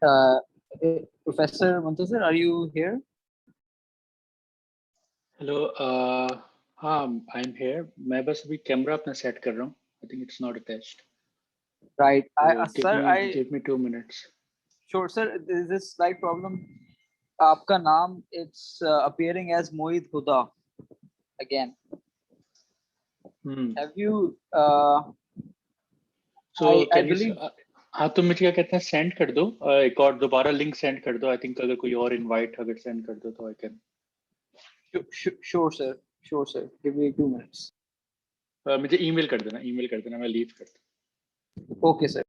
Uh, Professor Muntazir, are you here? Hello हाँ I am here मैं बस अभी कैमरा अपना सेट कर रहा हूँ I think it's not attached Right. तो Sir, I give me 2 minutes sure, sir. There is this slight problem. आपका नाम it's appearing as Mohit Huda again. Have you? So I can you believe. हाँ तो मुझे क्या कहते हैं send कर दो एक और दोबारा लिंक सेंड कर दो आई थिंक अगर कोई और इनवाइट अगर सेंड कर दो तो I can Sure, sir. Sure, sir. Give me 2 minutes. मुझे ईमेल कर देना मैं लीव कर दूँ Okay, sir.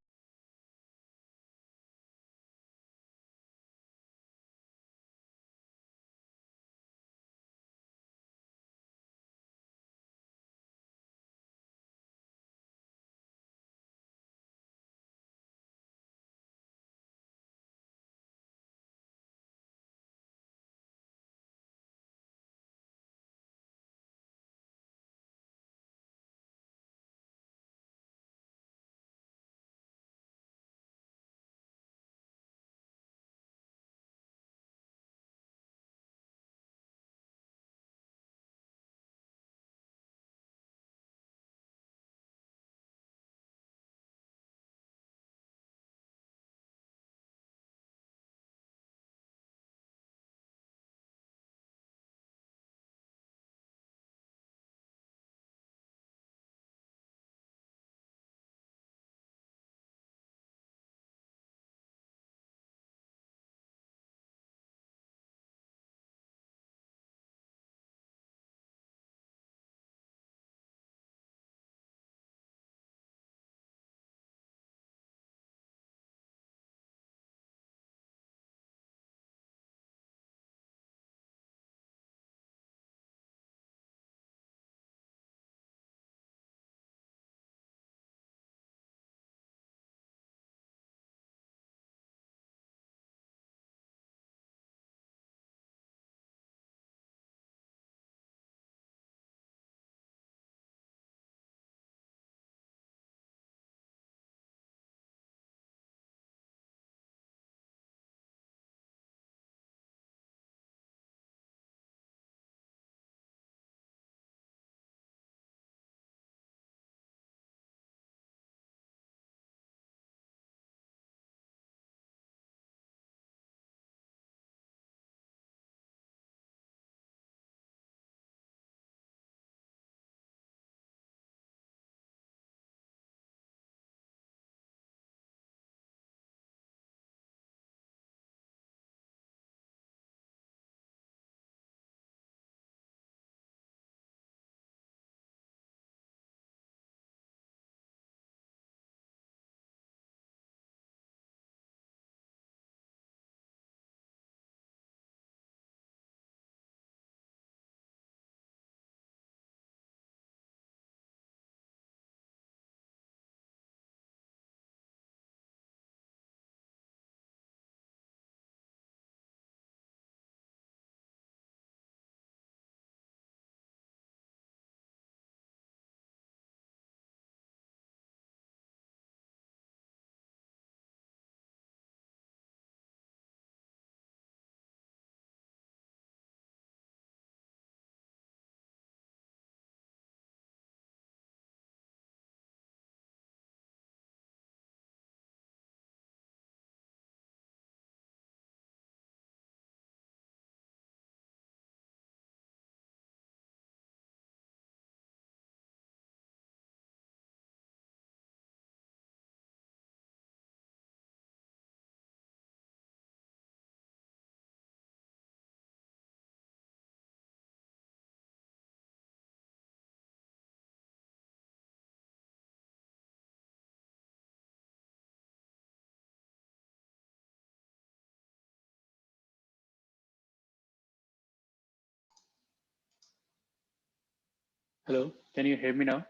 Hello can you hear me now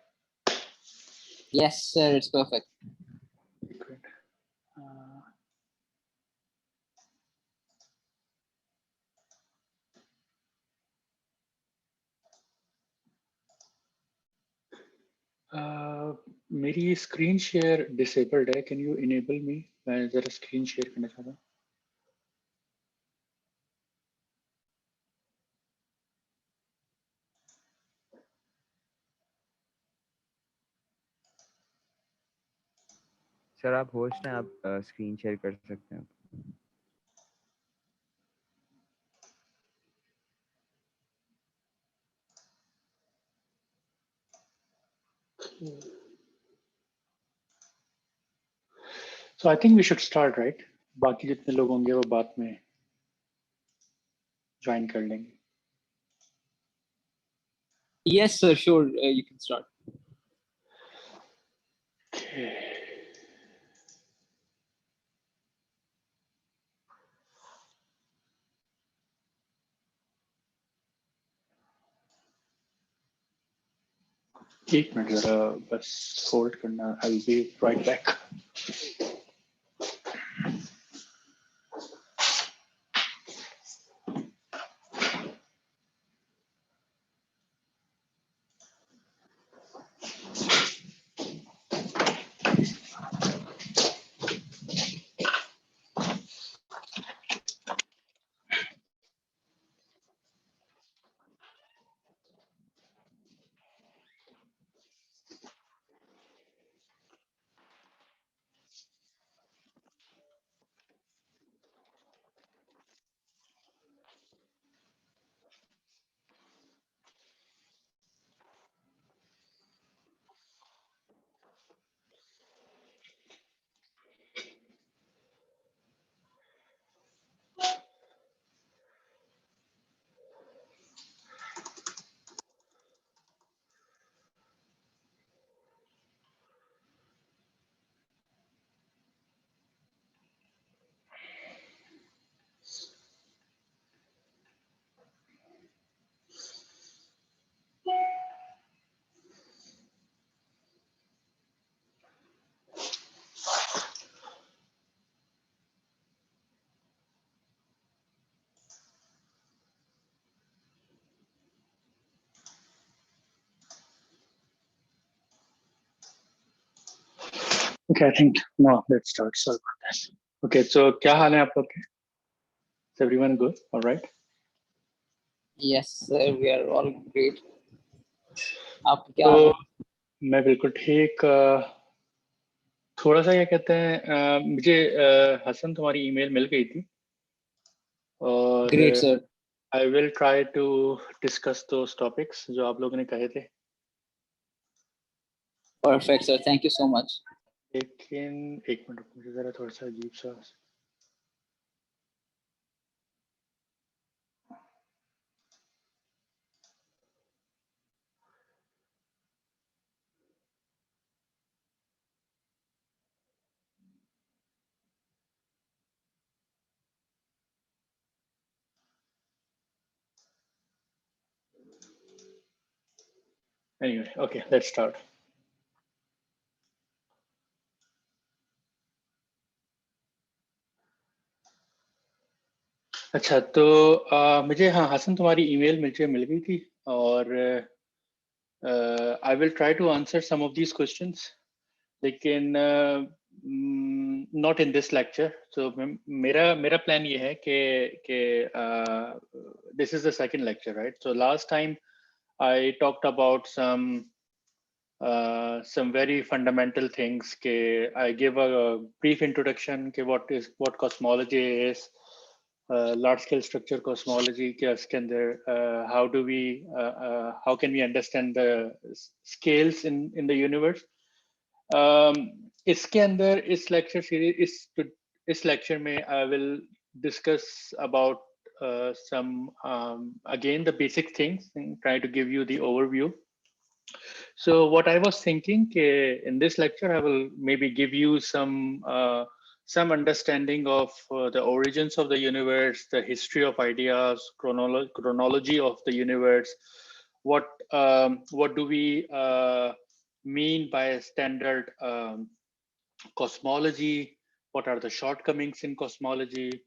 Yes, sir. It's perfect. Good. मेरी स्क्रीन शेयर डिसेबल्ड है कैन यू इनेबल मी मैं जरा स्क्रीन शेयर करना चाहता हूँ सर आप होस्ट हैं, आप स्क्रीन शेयर कर सकते हैं। So I think we should start, right? बाकी जितने लोग होंगे वो बाद में ज्वाइन कर लेंगे. Yes, sir. Sure. You can start. Okay. एक मिनट जरा बस होल्ड करना. I'll be right back. Okay, I think no. Let's start. Sorry about that. Okay, so क्या हाल है आप लोग के? Is everyone good? All right. Yes, sir. We are all great. आप क्या हाल तो है? मैं बिल्कुल ठीक. थोड़ा सा क्या कहते हैं, मुझे हसन तुम्हारी ईमेल मिल गई थी और Great, sir. I will try to discuss those topics जो आप लोगों ने कहे थे. Perfect, sir. Thank you so much. लेकिन एक मिनट मुझे जरा थोड़ा सा अजीब सा. Anyway, okay, let's start. अच्छा तो मुझे हाँ हसन तुम्हारी ईमेल मुझे मिल गई थी और I will try to answer some of these questions. लेकिन not in this lecture. So मेरा plan ये है कि this is the second lecture, right? So last time I talked about some very fundamental things. I give a brief introduction के what cosmology is, large scale structure cosmology के इसके अंदर how can we understand the scales in the universe. इसके अंदर इस lecture series इस lecture में I will discuss about some again the basic things and try to give you the overview. So what I was thinking in this lecture, I will maybe give you some understanding of the origins of the universe, the history of ideas, chronology of the universe. What do we mean by a standard cosmology? What are the shortcomings in cosmology?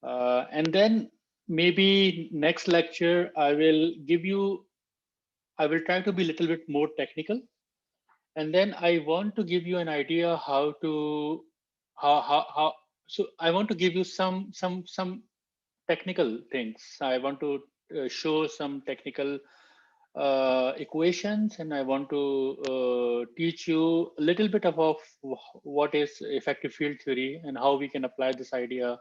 And then maybe next lecture, I will try to be a little bit more technical, and then I want to give you an idea how. So I want to give you some technical things. I want to show some technical equations, and I want to teach you a little bit about what is effective field theory and how we can apply this idea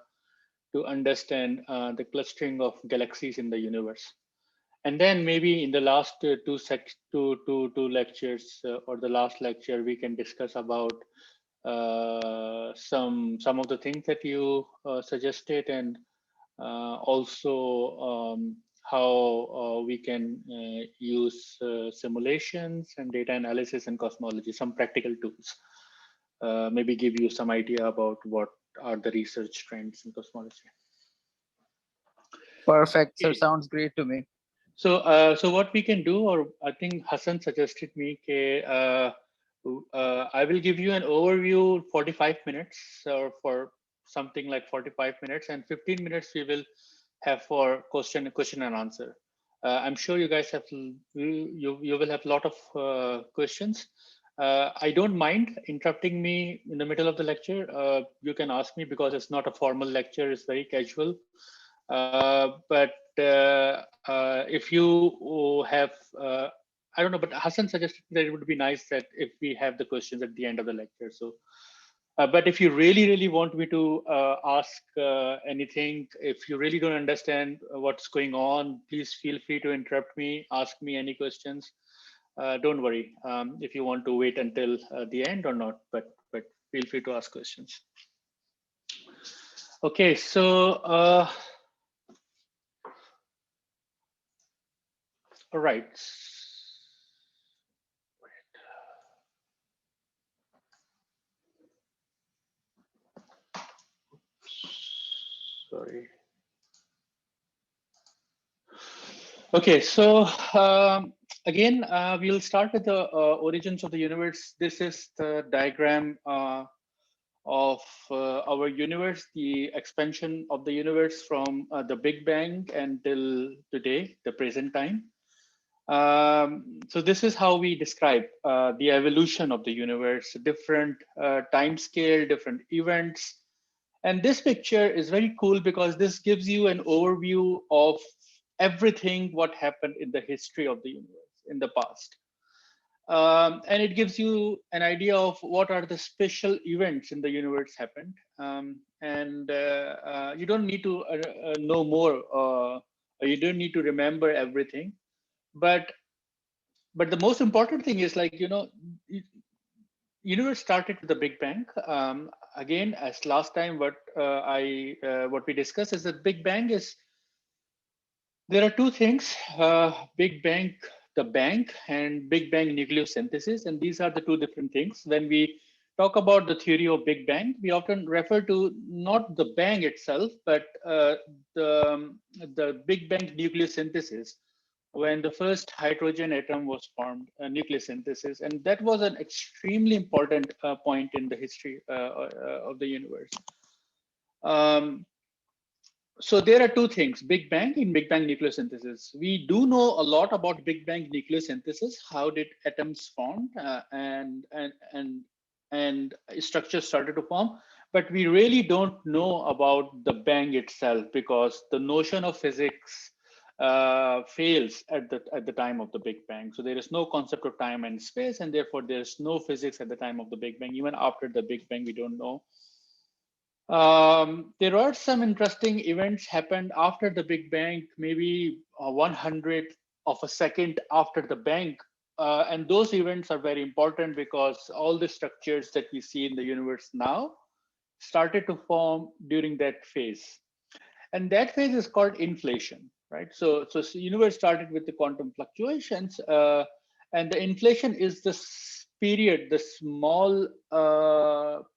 to understand the clustering of galaxies in the universe. And then maybe in the last two lectures or the last lecture, we can discuss about some of the things that you suggested, and also how we can use simulations and data analysis and cosmology, some practical tools. Maybe give you some idea about what are the research trends in cosmology. Perfect, sir. Okay. Sounds great to me. So what we can do, or I think Hassan suggested me, I will give you an overview 45 minutes, or for something like 45 minutes, and 15 minutes we will have for question and answer. I'm sure you guys have you will have a lot of questions. I don't mind interrupting me in the middle of the lecture. You can ask me, because it's not a formal lecture; it's very casual. But if you have, I don't know, but Hassan suggested that it would be nice that if we have the questions at the end of the lecture. So, but if you really want me to ask anything, if you really don't understand what's going on, please feel free to interrupt me, ask me any questions. Don't worry if you want to wait until the end or not, but feel free to ask questions. Okay, so. All right. Sorry. Okay, so again, we'll start with the origins of the universe. This is the diagram of our universe, the expansion of the universe from the Big Bang until today, the present time. So this is how we describe the evolution of the universe, different time scale, different events. And this picture is very cool because this gives you an overview of everything what happened in the history of the universe in the past. And it gives you an idea of what are the special events in the universe happened. And you don't need to know more, you don't need to remember everything. But the most important thing is, like, universe started with the Big Bang. Again, as last time, what we discussed is that Big Bang is, there are two things: Big Bang, the bang, and Big Bang nucleosynthesis, and these are the two different things. When we talk about the theory of Big Bang, we often refer to not the bang itself, but the Big Bang nucleosynthesis, when the first hydrogen atom was formed, nucleosynthesis, and that was an extremely important point in the history of the universe. So there are two things: Big Bang and Big Bang nucleosynthesis. We do know a lot about Big Bang nucleosynthesis. How did atoms form and structures started to form? But we really don't know about the bang itself, because the notion of physics fails at the time of the Big Bang. So there is no concept of time and space, and therefore there's no physics at the time of the Big Bang. Even after the Big Bang, we don't know. There are some interesting events happened after the Big Bang, maybe 100th of a second after the bang. And those events are very important because all the structures that we see in the universe now started to form during that phase. And that phase is called inflation, right? So universe started with the quantum fluctuations, and the inflation is this period, the small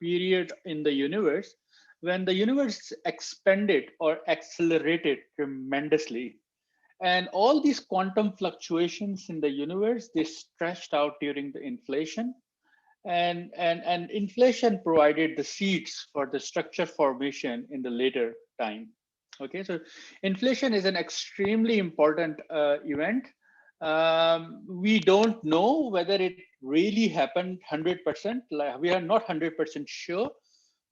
period in the universe when the universe expanded or accelerated tremendously. And all these quantum fluctuations in the universe, they stretched out during the inflation. And inflation provided the seeds for the structure formation in the later time. Okay, so inflation is an extremely important event. We don't know whether it really happened 100%. Like, we are not 100% sure,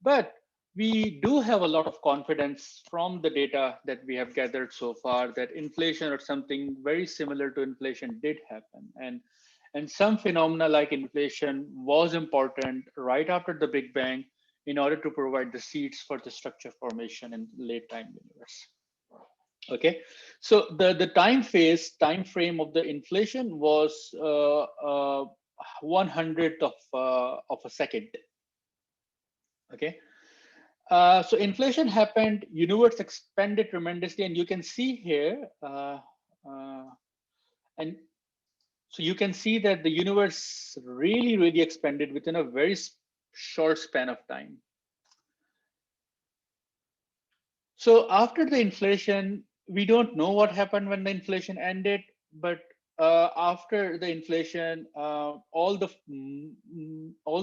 but we do have a lot of confidence from the data that we have gathered so far that inflation or something very similar to inflation did happen. And some phenomena like inflation was important right after the Big Bang in order to provide the seeds for the structure formation in late time universe. Okay, so the time frame of the inflation was 1/100th of a second. Okay, so inflation happened, universe expanded tremendously, and you can see here, uh, and so you can see that the universe really expanded within a very short span of time. So after the inflation, we don't know what happened when the inflation ended, but after the inflation, all the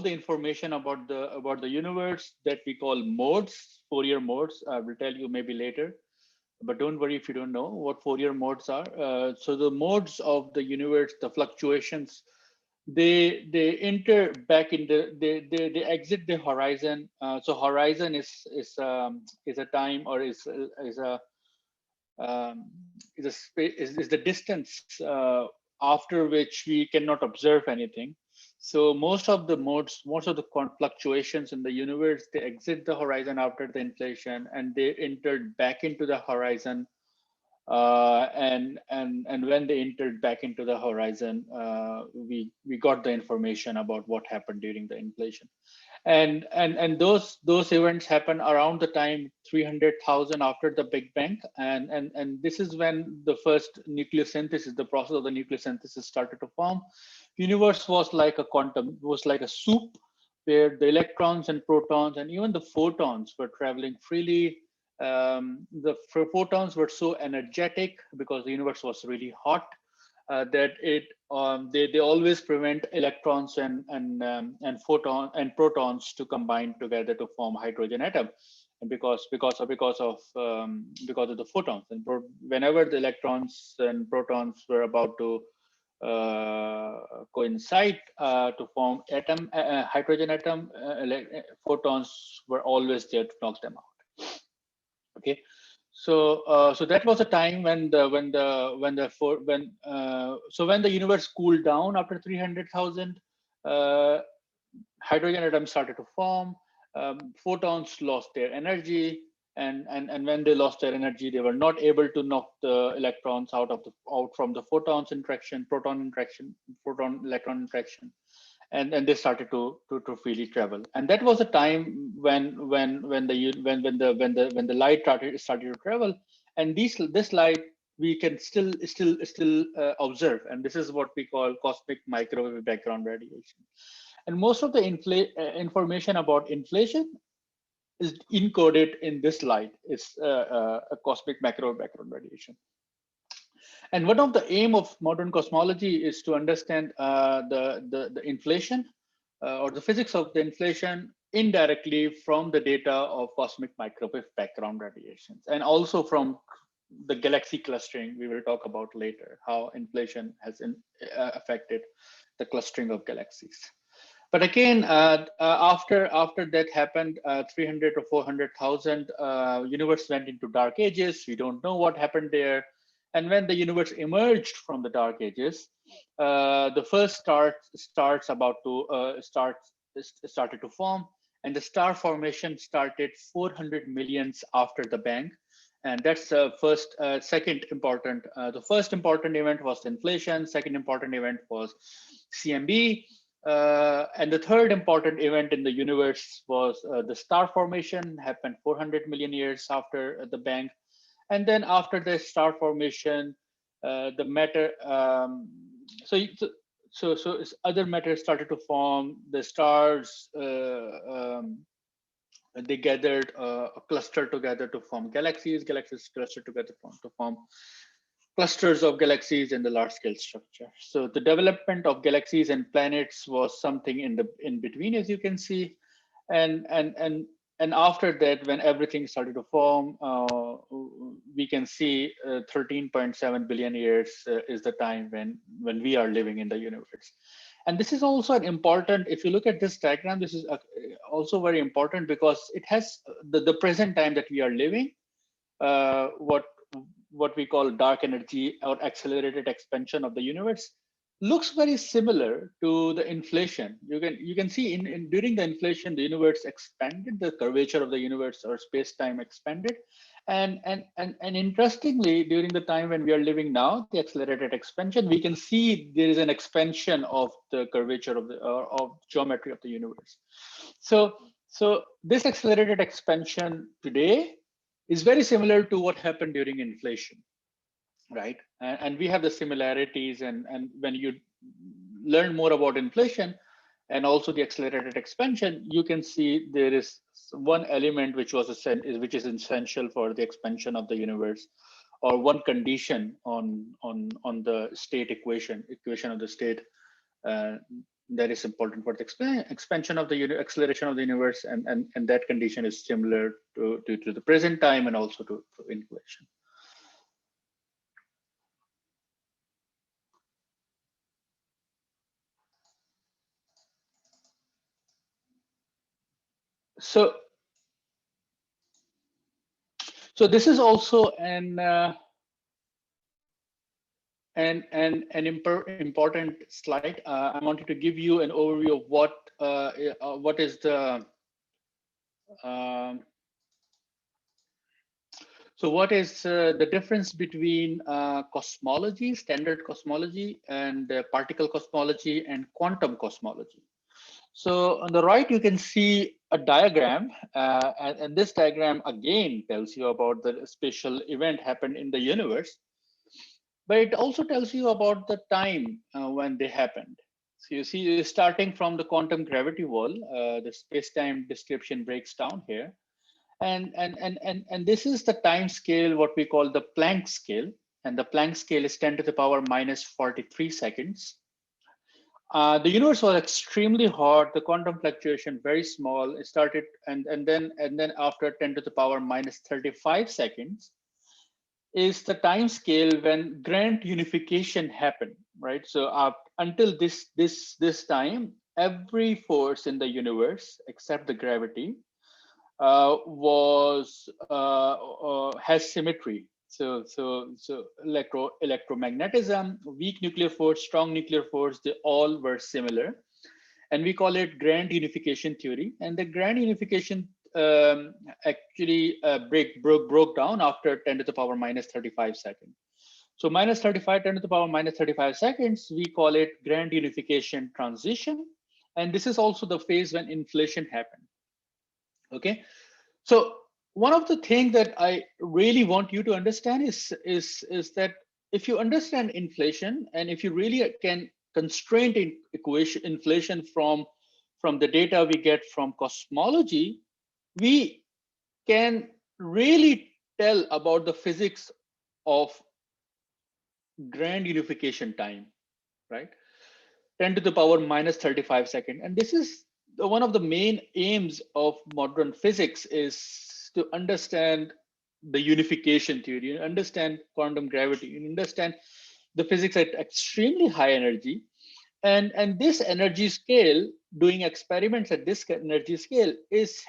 information about the universe that we call modes, Fourier modes, I will tell you maybe later. But don't worry if you don't know what Fourier modes are. So the modes of the universe, the fluctuations, they enter back in they exit the horizon. So horizon is a time, or um, is a space, is the distance after which we cannot observe anything. So most of the fluctuations in the universe, they exit the horizon after the inflation, and they entered back into the horizon. And when they entered back into the horizon, we got the information about what happened during the inflation. And those events happen around the time 300,000 after the Big Bang, and this is when the first nucleosynthesis, the process of the nucleosynthesis, started to form. Universe was like a quantum, was like a soup, where the electrons and protons and even the photons were traveling freely. The photons were so energetic because the universe was really hot, that they always prevent electrons and protons to combine together to form hydrogen atom, and because of the photons, and whenever the electrons and protons were about to coincide to form hydrogen atom, photons were always there to knock them out. Okay, so that was a time when the universe cooled down after 300,000. uh, Hydrogen atoms started to form. Photons lost their energy, and when they lost their energy, they were not able to knock the electrons out from the photons interaction, proton electron interaction, and they started to freely travel. And that was a time when the light started to travel, and this light we can still observe, and this is what we call cosmic microwave background radiation. And most of the information about inflation is encoded in this light. It's a cosmic microwave background radiation. And one of the aim of modern cosmology is to understand the inflation, or the physics of the inflation, indirectly from the data of cosmic microwave background radiations, and also from the galaxy clustering. We will talk about later how inflation has affected the clustering of galaxies. But again, after that happened, 300 or 400,000, universe went into dark ages. We don't know what happened there. And when the universe emerged from the dark ages, the first started to form, and the star formation started 400 millions after the bang. And that's the second important. The first important event was inflation. Second important event was CMB. And the third important event in the universe was the star formation, happened 400 million years after the bang. And then after the star formation, the matter, other matter started to form. The stars, they gathered a cluster together to form galaxies. Galaxies clustered together to form clusters of galaxies in the large scale structure. So the development of galaxies and planets was something in between, as you can see. And after that, when everything started to form, we can see 13.7 billion years is the time when we are living in the universe. And this is also an important, if you look at this diagram, this is also very important because it has the present time that we are living, what we call dark energy or accelerated expansion of the universe, looks very similar to the inflation. You can see in during the inflation, the universe expanded, the curvature of the universe or space-time expanded. And interestingly, during the time when we are living now, the accelerated expansion, we can see there is an expansion of the curvature of the of geometry of the universe. So this accelerated expansion today is very similar to what happened during inflation, right? And we have the similarities. And when you learn more about inflation and also the accelerated expansion, you can see there is one element which is essential for the expansion of the universe, or one condition on the state equation of the state, uh, that is important for the expansion of the acceleration of the universe, and that condition is similar to the present time and also to inflation. So this is also important slide. I wanted to give you an overview of what is the um, so what is the difference between cosmology, standard cosmology, and particle cosmology and quantum cosmology. So on the right, you can see a diagram, and this diagram again tells you about the special event happened in the universe, but it also tells you about the time when they happened. So you see, starting from the quantum gravity wall, the space-time description breaks down here. And this is the time scale, what we call the Planck scale. And the Planck scale is 10 to the power minus 43 seconds. The universe was extremely hot. The quantum fluctuation very small. It started, and then after 10 to the power minus 35 seconds is the time scale when grand unification happened, right? So until this time, every force in the universe except the gravity has symmetry. So electromagnetism, weak nuclear force, strong nuclear force, they all were similar, and we call it grand unification theory. And the grand unification actually broke down after 10 to the power minus 35 seconds. So minus 35, 10 to the power minus 35 seconds, we call it grand unification transition. And this is also the phase when inflation happened. Okay, so one of the things that I really want you to understand is that if you understand inflation, and if you really can constrain inflation from the data we get from cosmology, we can really tell about the physics of grand unification time, right? 10 to the power minus 35 seconds. And this is one of the main aims of modern physics, is to understand the unification theory, understand quantum gravity, and understand the physics at extremely high energy. And this energy scale, doing experiments at this energy scale is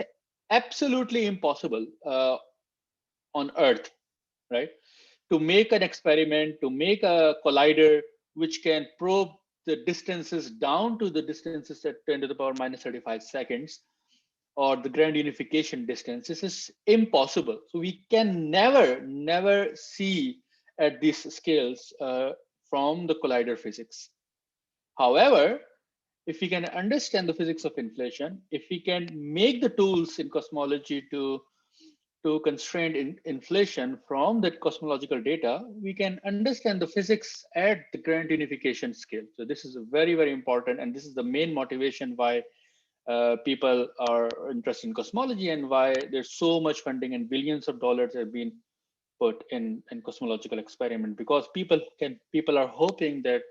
absolutely impossible on Earth, right? To make an experiment, to make a collider which can probe the distances down to the distances at 10 to the power minus 35 seconds, or the grand unification distance, this is impossible. So we can never see at these scales from the collider physics. However, if we can understand the physics of inflation, if we can make the tools in cosmology to constrain inflation from that cosmological data, we can understand the physics at the grand unification scale. So this is very important, and this is the main motivation why people are interested in cosmology, and why there's so much funding and billions of dollars have been put in cosmological experiment, because people are hoping that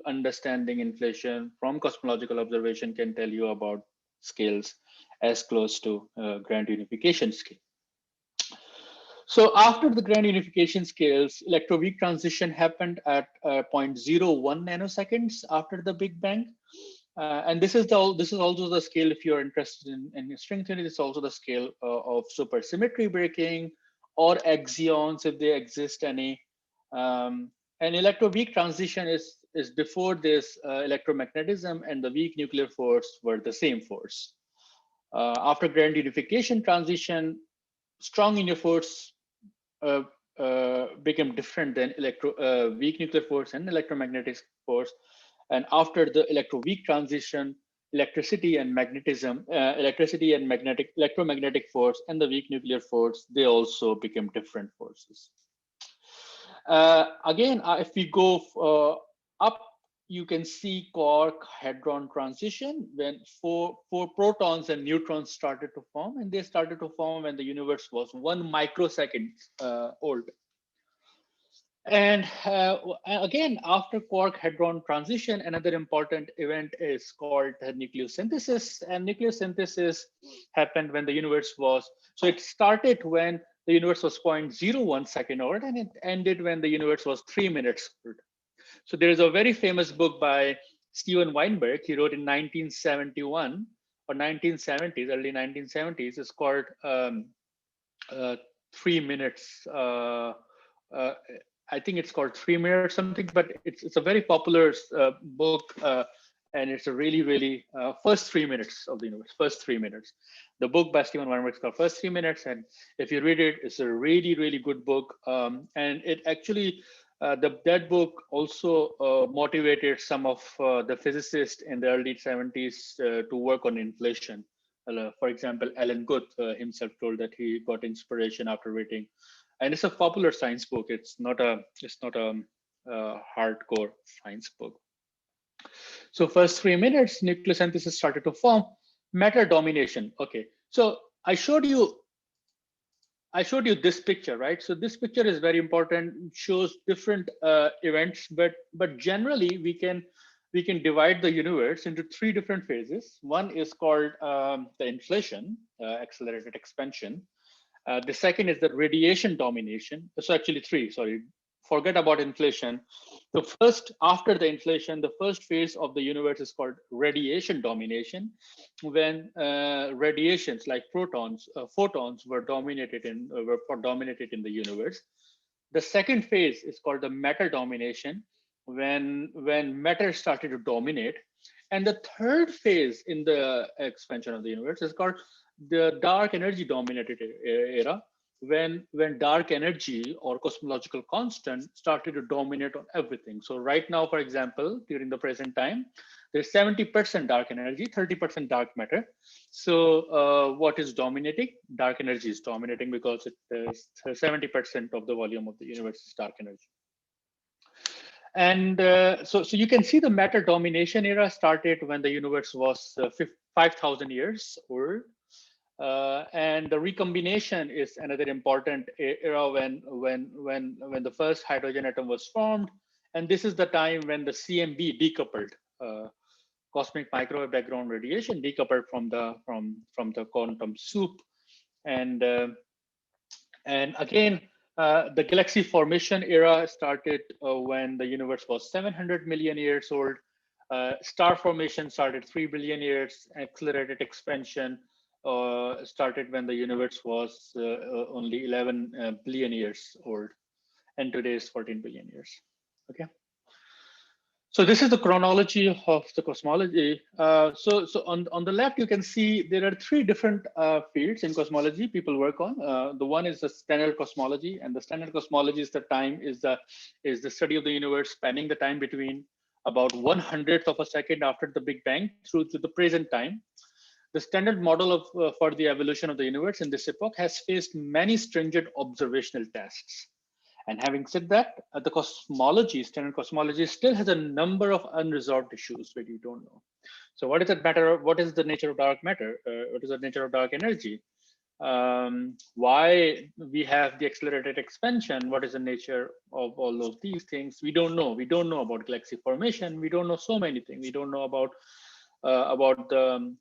understanding inflation from cosmological observation can tell you about scales as close to grand unification scale. So after the grand unification scales, electroweak transition happened at 0.01 nanoseconds after the Big Bang. And this is also the scale, if you're interested in string theory, it's also the scale of supersymmetry breaking or axions, if they exist any. And electroweak transition is before this electromagnetism and the weak nuclear force were the same force. After grand unification transition, strong nuclear force uh, became different than weak nuclear force and electromagnetic force. And after the electroweak transition, electricity and electromagnetic force and the weak nuclear force, they also became different forces. Again, if we go up, you can see quark hadron transition when four protons and neutrons started to form, and they started to form when the universe was 1 microsecond old. And again, after quark hadron transition, another important event is called nucleosynthesis. And nucleosynthesis happened when the universe was, so it started when the universe was 0.01 second old, and it ended when the universe was 3 minutes old. So there is a very famous book by Steven Weinberg. He wrote in 1971 or 1970s, early 1970s. It's called 3 minutes. I think it's called 3 minutes something, but it's a very popular book, and it's a really first 3 minutes of the universe. First 3 minutes. The book by Steven Weinberg is called First 3 Minutes, and if you read it, it's a really good book. And it actually that book also motivated some of the physicists in the early 70s to work on inflation. For example, Alan Guth himself told that he got inspiration after reading, and it's a popular science book. It's not a hardcore science book. So first 3 minutes, nucleosynthesis started to form. Matter domination. Okay, so I showed you this picture, right? So this picture is very important. It shows different events, but generally we can divide the universe into 3 different phases. One is called the inflation, accelerated expansion. The second is the radiation domination. So actually 3, sorry, forget about inflation. The first, after the inflation, the first phase of the universe is called radiation domination, when radiations like photons were dominated in the universe. The second phase is called the matter domination, when matter started to dominate. And the third phase in the expansion of the universe is called the dark energy dominated era, when dark energy or cosmological constant started to dominate on everything. So right now, for example, during the present time, there's 70% dark energy, 30% dark matter. So what is dominating? Dark energy is dominating because it is 70% of the volume of the universe is dark energy. And so you can see the matter domination era started when the universe was 5,000 years old. And the recombination is another important era when the first hydrogen atom was formed. And this is the time when the CMB decoupled, cosmic microwave background radiation decoupled from the quantum soup. And again, the galaxy formation era started when the universe was 700 million years old. Star formation started 3 billion years. Accelerated expansion started when the universe was only 11 billion years old, and today is 14 billion years. Okay. So this is the chronology of the cosmology. So on the left, you can see there are 3 different fields in cosmology people work on. The one is the standard cosmology, and the standard cosmology is the study of the universe spanning the time between about 1/100th of a second after the Big Bang through to the present time. The standard model for the evolution of the universe in this epoch has faced many stringent observational tests. And having said that, the standard cosmology still has a number of unresolved issues that you don't know. So what is that matter? What is the nature of dark matter? What is the nature of dark energy? Why we have the accelerated expansion? What is the nature of all of these things? We don't know. We don't know about galaxy formation. We don't know so many things. We don't know about the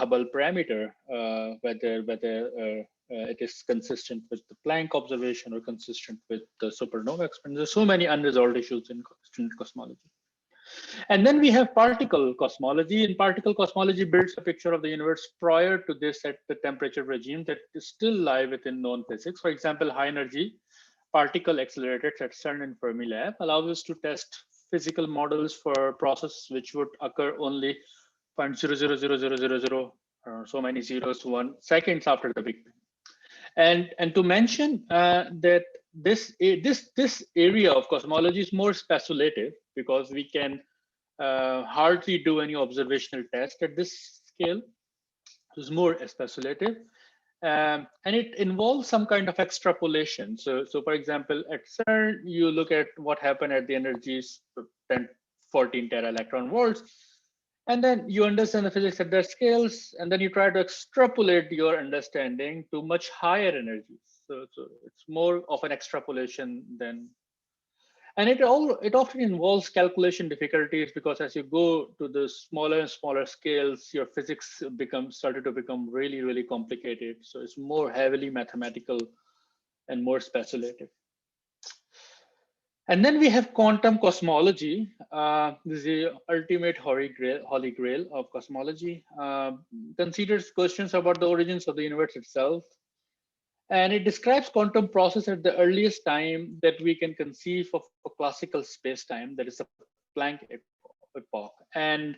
Hubble parameter, whether it is consistent with the Planck observation or consistent with the supernova experiment. There's so many unresolved issues in standard cosmology. And then we have particle cosmology, and particle cosmology builds a picture of the universe prior to this at the temperature regime that is still lie within known physics. For example, high energy particle accelerators at CERN and Fermilab allows us to test physical models for processes which would occur only 0.00000 so many zeros 1 seconds after the Big Bang. And to mention that this area of cosmology is more speculative because we can hardly do any observational test at this scale. It's more speculative. And it involves some kind of extrapolation. So for example, at CERN, you look at what happened at the energies 10, 14 tera electron volts, and then you understand the physics at their scales, and then you try to extrapolate your understanding to much higher energies. So it's more of an extrapolation than, and it often involves calculation difficulties because as you go to the smaller and smaller scales, your physics started to become really, really complicated. So it's more heavily mathematical and more speculative. And then we have quantum cosmology. This is the ultimate holy grail of cosmology. Considers questions about the origins of the universe itself. And it describes quantum process at the earliest time that we can conceive of a classical space-time, that is a Planck epoch. And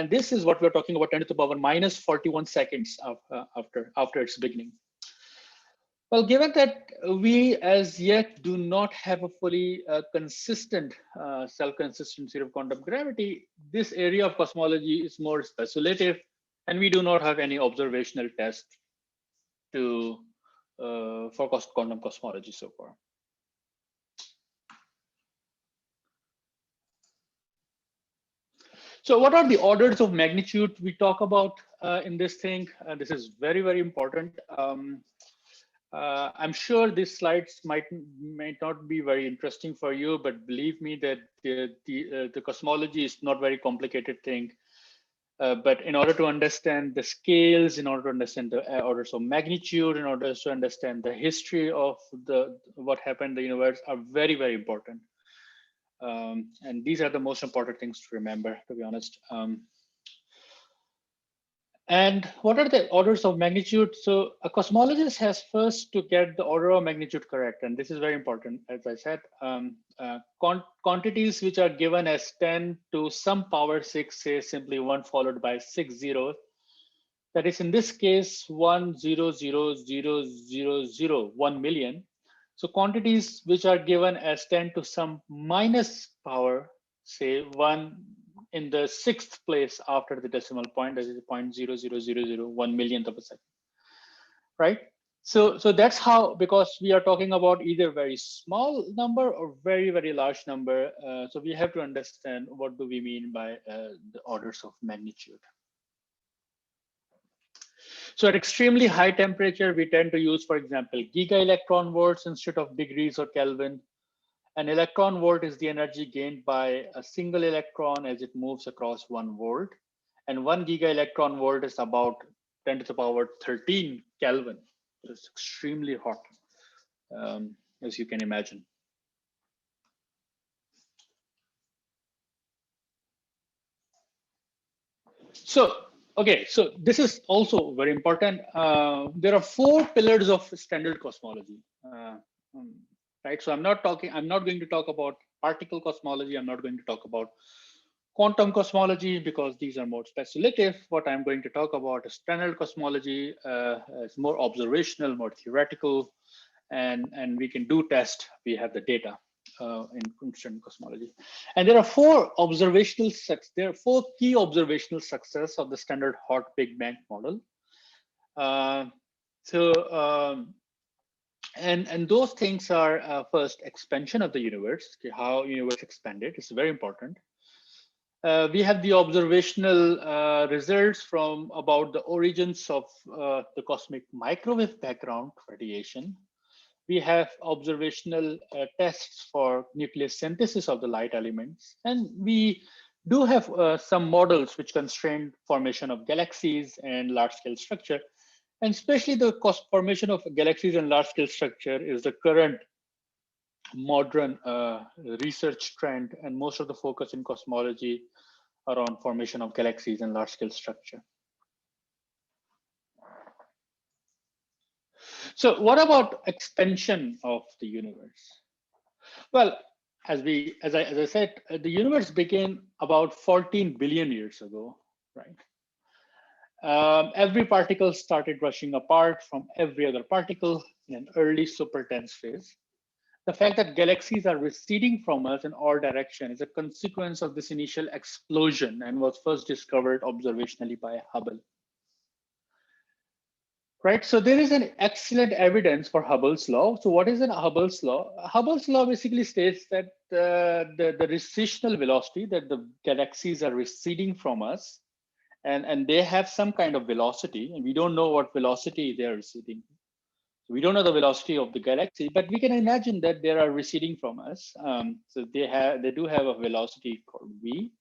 this is what we're talking about, 10 to the power minus 41 seconds after its beginning. Well, given that we as yet do not have a fully consistent self-consistency of quantum gravity, this area of cosmology is more speculative, and we do not have any observational test to for quantum cosmology so far. So what are the orders of magnitude we talk about in this thing? This is very, very important. I'm sure these slides might not be very interesting for you, but believe me that the cosmology is not very complicated thing. But in order to understand the scales, in order to understand the orders of magnitude, in order to understand the history of what happened in the universe are very, very important. And these are the most important things to remember, to be honest. And what are the orders of magnitude? So a cosmologist has first to get the order of magnitude correct. And this is very important, as I said. Quantities which are given as 10 to some power 6, say simply 1 followed by 6 zeros. That is in this case, 1,000,000, 1 million. So quantities which are given as 10 to some minus power, say 1 in the 6th place after the decimal point, that is 0.00001 millionth of a second, right? So that's how, because we are talking about either very small number or very, very large number. So we have to understand what do we mean by the orders of magnitude. So at extremely high temperature, we tend to use, for example, giga electron volts instead of degrees or Kelvin. An electron volt is the energy gained by a single electron as it moves across 1 volt. And 1 giga electron volt is about 10 to the power 13 Kelvin. It's extremely hot, as you can imagine. So, okay, so this is also very important. There are 4 pillars of standard cosmology. Right, so I'm not going to talk about particle cosmology. I'm not going to talk about quantum cosmology because these are more speculative. What I'm going to talk about is standard cosmology. It's more observational, more theoretical, and we can do test. We have the data in standard cosmology, and there are 4 key observational success of the standard hot Big Bang model. And those things are first expansion of the universe, how universe expanded is very important. We have the observational results from about the origins of the cosmic microwave background radiation. We have observational tests for nucleus synthesis of the light elements. And we do have some models which constrain formation of galaxies and large scale structure. And especially the formation of galaxies and large-scale structure is the current modern research trend, and most of the focus in cosmology around formation of galaxies and large-scale structure. So what about expansion of the universe? Well, as I said, the universe began about 14 billion years ago, right? Every particle started rushing apart from every other particle in an early super dense phase. The fact that galaxies are receding from us in all directions is a consequence of this initial explosion and was first discovered observationally by Hubble. Right, so there is an excellent evidence for Hubble's law. So what is an Hubble's law? Hubble's law basically states that the recessional velocity, that the galaxies are receding from us, and they have some kind of velocity, and we don't know what velocity they are receding. We don't know the velocity of the galaxy, but we can imagine that they are receding from us. So they do have a velocity called v,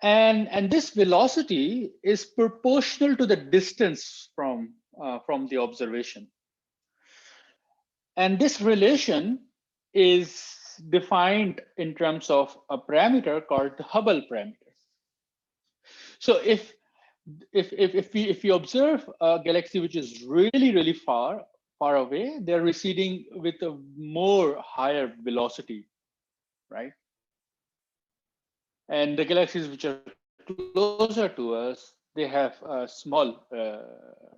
and this velocity is proportional to the distance from the observation. And this relation is defined in terms of a parameter called the Hubble parameter. So if we observe a galaxy which is really far away, they're receding with a more higher velocity, right? And the galaxies which are closer to us, they have a small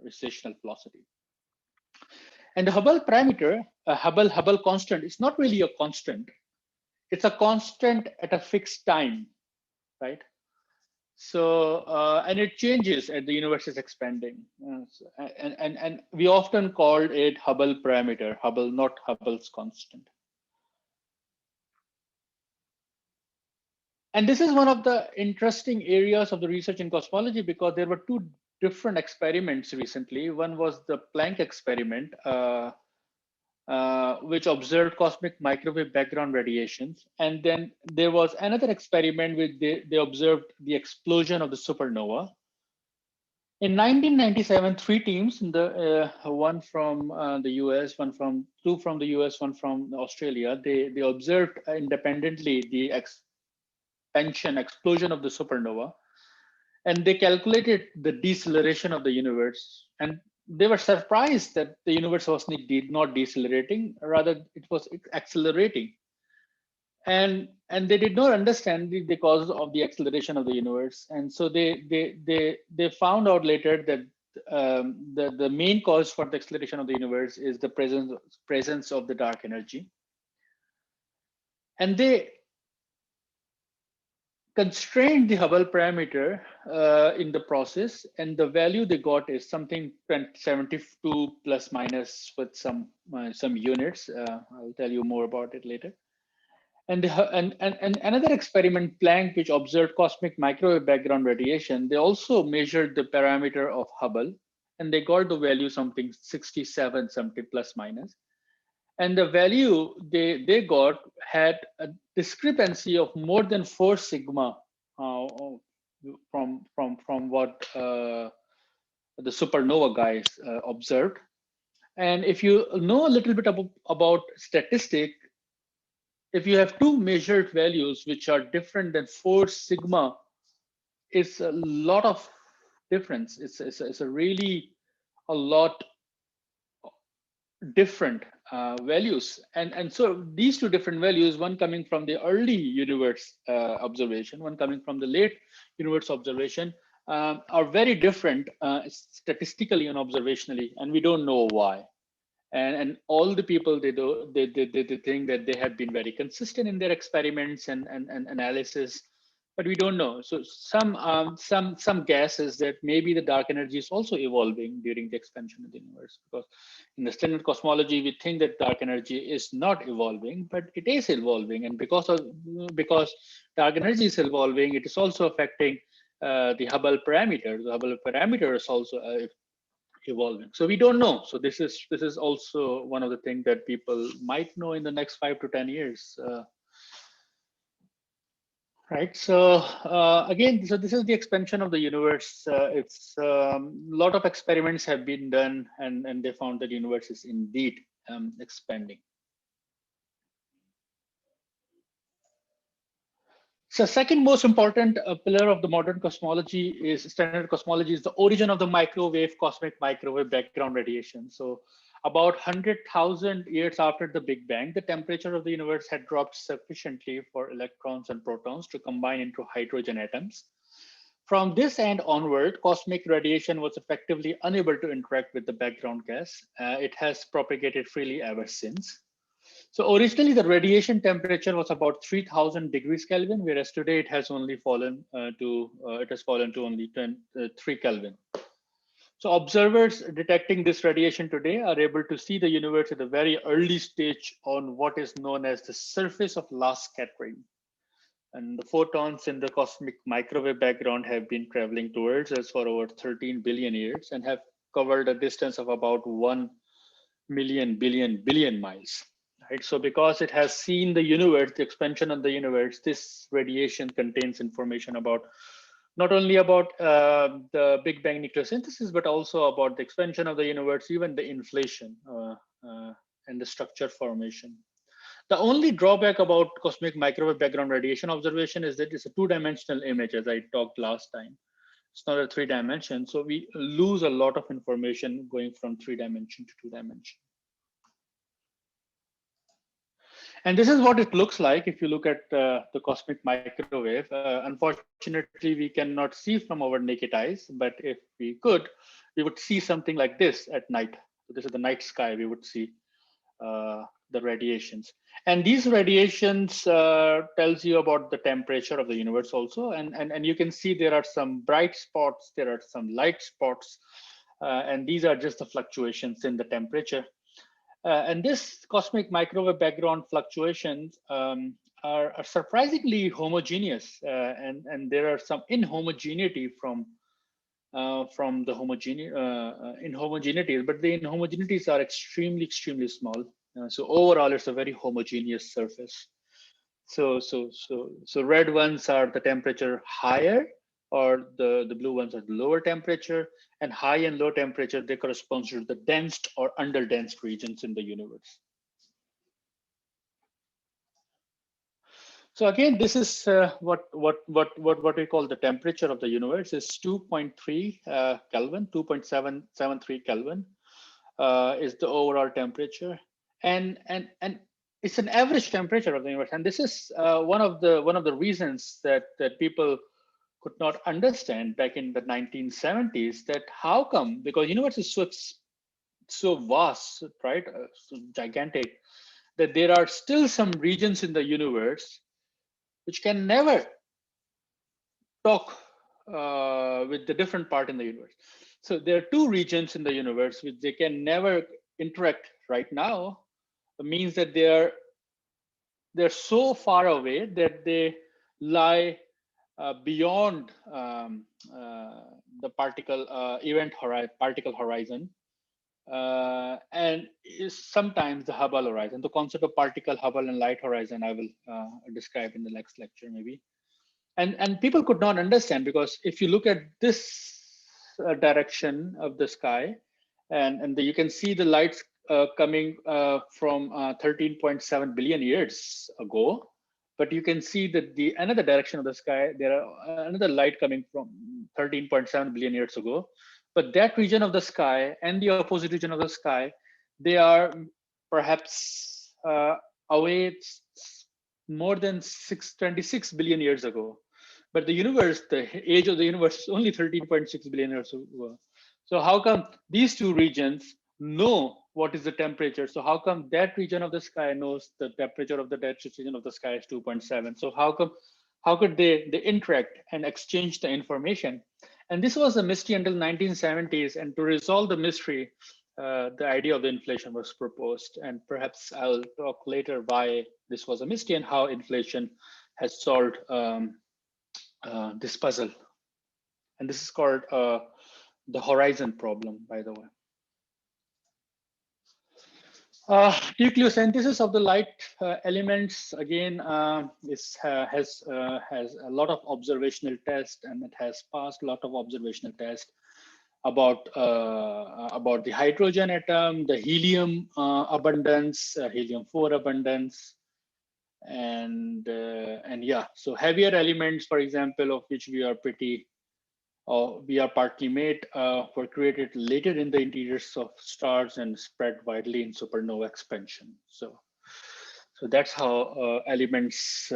recessional velocity. And the Hubble parameter, Hubble constant, is not really a constant. It's a constant at a fixed time, right? So and it changes as the universe is expanding, and we often called it Hubble parameter, Hubble, not Hubble's constant. And this is one of the interesting areas of the research in cosmology, because there were two different experiments recently. One was the Planck experiment, which observed cosmic microwave background radiations. And then there was another experiment where they observed the explosion of the supernova. In 1997, three teams, one from the US, two from the US, one from Australia, they observed independently the explosion of the supernova, and they calculated the deceleration of the universe, and they were surprised that the universe was not decelerating, rather it was accelerating. And they did not understand the cause of the acceleration of the universe, and so they found out later that the main cause for the acceleration of the universe is the presence of the dark energy. And they constrained the Hubble parameter in the process, and the value they got is something 72 plus minus with some units. I'll tell you more about it later. And another experiment, Planck, which observed cosmic microwave background radiation, they also measured the parameter of Hubble, and they got the value something 67 something plus minus. And the value they got had a discrepancy of more than 4 sigma from what the supernova guys observed. And if you know a little bit about statistic, if you have two measured values which are different than 4 sigma, it's a lot of difference. It's a really a lot different values, and so these two different values, one coming from the early universe observation, one coming from the late universe observation, are very different statistically and observationally, and we don't know why. And all the people they think that they have been very consistent in their experiments and analysis, but we don't know. So some guess is that maybe the dark energy is also evolving during the expansion of the universe, because in the standard cosmology we think that dark energy is not evolving, but it is evolving, and because dark energy is evolving, it is also affecting the Hubble parameter. The Hubble parameter is also evolving. So we don't know. So this is also one of the things that people might know in the next 5 to 10 years. Right. So again, so this is the expansion of the universe. It's a lot of experiments have been done, and they found that universe is indeed expanding. So second most important pillar of the modern cosmology is standard cosmology is the origin of the microwave, cosmic microwave background radiation. So about 100,000 years after the Big Bang, the temperature of the universe had dropped sufficiently for electrons and protons to combine into hydrogen atoms. From this end onward, cosmic radiation was effectively unable to interact with the background gas. It has propagated freely ever since. So originally the radiation temperature was about 3000 degrees Kelvin, whereas today it has only fallen to only 3 Kelvin. So observers detecting this radiation today are able to see the universe at a very early stage on what is known as the surface of last scattering. And the photons in the cosmic microwave background have been traveling towards us for over 13 billion years and have covered a distance of about 1 million billion miles. Right? So because it has seen the universe, the expansion of the universe, this radiation contains information about not only about the Big Bang nucleosynthesis, but also about the expansion of the universe, even the inflation and the structure formation. The only drawback about cosmic microwave background radiation observation is that it's a two-dimensional image, as I talked last time. It's not a three-dimension, so we lose a lot of information going from three-dimension to two-dimension. And this is what it looks like if you look at the cosmic microwave. Unfortunately, we cannot see from our naked eyes, but if we could, we would see something like this at night. So this is the night sky. We would see the radiations. And these radiations tells you about the temperature of the universe also. And you can see there are some bright spots, there are some light spots, and these are just the fluctuations in the temperature. And this cosmic microwave background fluctuations are surprisingly homogeneous, and there are some inhomogeneity from the inhomogeneities, but the inhomogeneities are extremely small. So overall, it's a very homogeneous surface. So red ones are the temperature higher, or the blue ones are the lower temperature, and high and low temperature, they correspond to the dense or under-dense regions in the universe. So again, this is what we call the temperature of the universe is 2.3 Kelvin, 2.773 Kelvin is the overall temperature, and it's an average temperature of the universe. And this is one of the reasons that people could not understand back in the 1970s, that how come, because universe is so vast, right, so gigantic, that there are still some regions in the universe which can never talk with the different part in the universe. So there are two regions in the universe which they can never interact right now. It means that they're so far away that they lie beyond the particle horizon, and is sometimes the Hubble horizon. The concept of particle, Hubble, and light horizon I will describe in the next lecture maybe. And people could not understand, because if you look at this direction of the sky, and you can see the lights coming from 13.7 billion years ago, but you can see that the another direction of the sky, there are another light coming from 13.7 billion years ago, but that region of the sky and the opposite region of the sky, they are perhaps away more than 26 billion years ago. But the universe, the age of the universe is only 13.6 billion years ago. So how come these two regions know what is the temperature? So how come that region of the sky knows the temperature of the that region of the sky is 2.7? So how could they interact and exchange the information? And this was a mystery until 1970s. And to resolve the mystery, the idea of the inflation was proposed. And perhaps I'll talk later why this was a mystery and how inflation has solved this puzzle. And this is called the horizon problem, by the way. Nucleosynthesis of the light elements again has a lot of observational tests, and it has passed a lot of observational tests about the hydrogen atom, the helium abundance, helium-4 abundance, and yeah. So heavier elements, for example, of which we are partly made, were created later in the interiors of stars and spread widely in supernova expansion. So that's how elements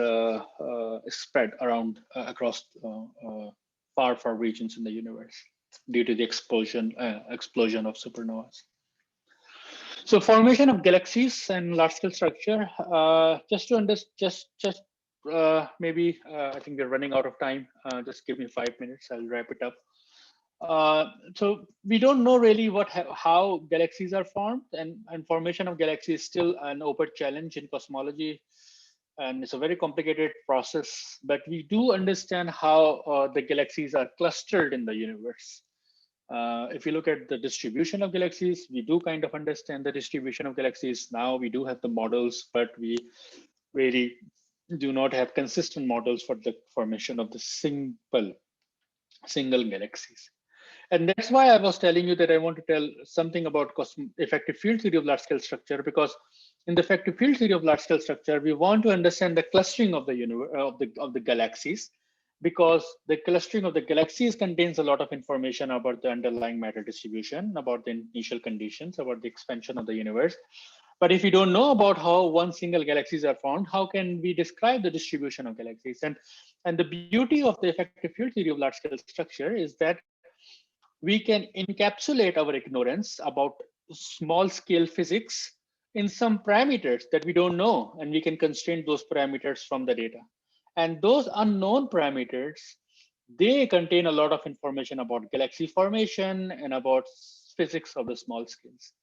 spread around across far regions in the universe due to the explosion of supernovas. So formation of galaxies and large-scale structure. Just to understand, maybe I think we're running out of time. Just give me 5 minutes. I'll wrap it up. So we don't know really how galaxies are formed, and formation of galaxies is still an open challenge in cosmology, and it's a very complicated process. But we do understand how the galaxies are clustered in the universe. If you look at the distribution of galaxies, we do kind of understand the distribution of galaxies. Now we do have the models, but we really do not have consistent models for the formation of the single galaxies. And that's why I was telling you that I want to tell something about effective field theory of large-scale structure, because in the effective field theory of large-scale structure, we want to understand the clustering of the universe of the galaxies, because the clustering of the galaxies contains a lot of information about the underlying matter distribution, about the initial conditions, about the expansion of the universe. But if we don't know about how one single galaxies are formed, how can we describe the distribution of galaxies? And the beauty of the effective field theory of large-scale structure is that we can encapsulate our ignorance about small-scale physics in some parameters that we don't know, and we can constrain those parameters from the data. And those unknown parameters, they contain a lot of information about galaxy formation and about physics of the small scales.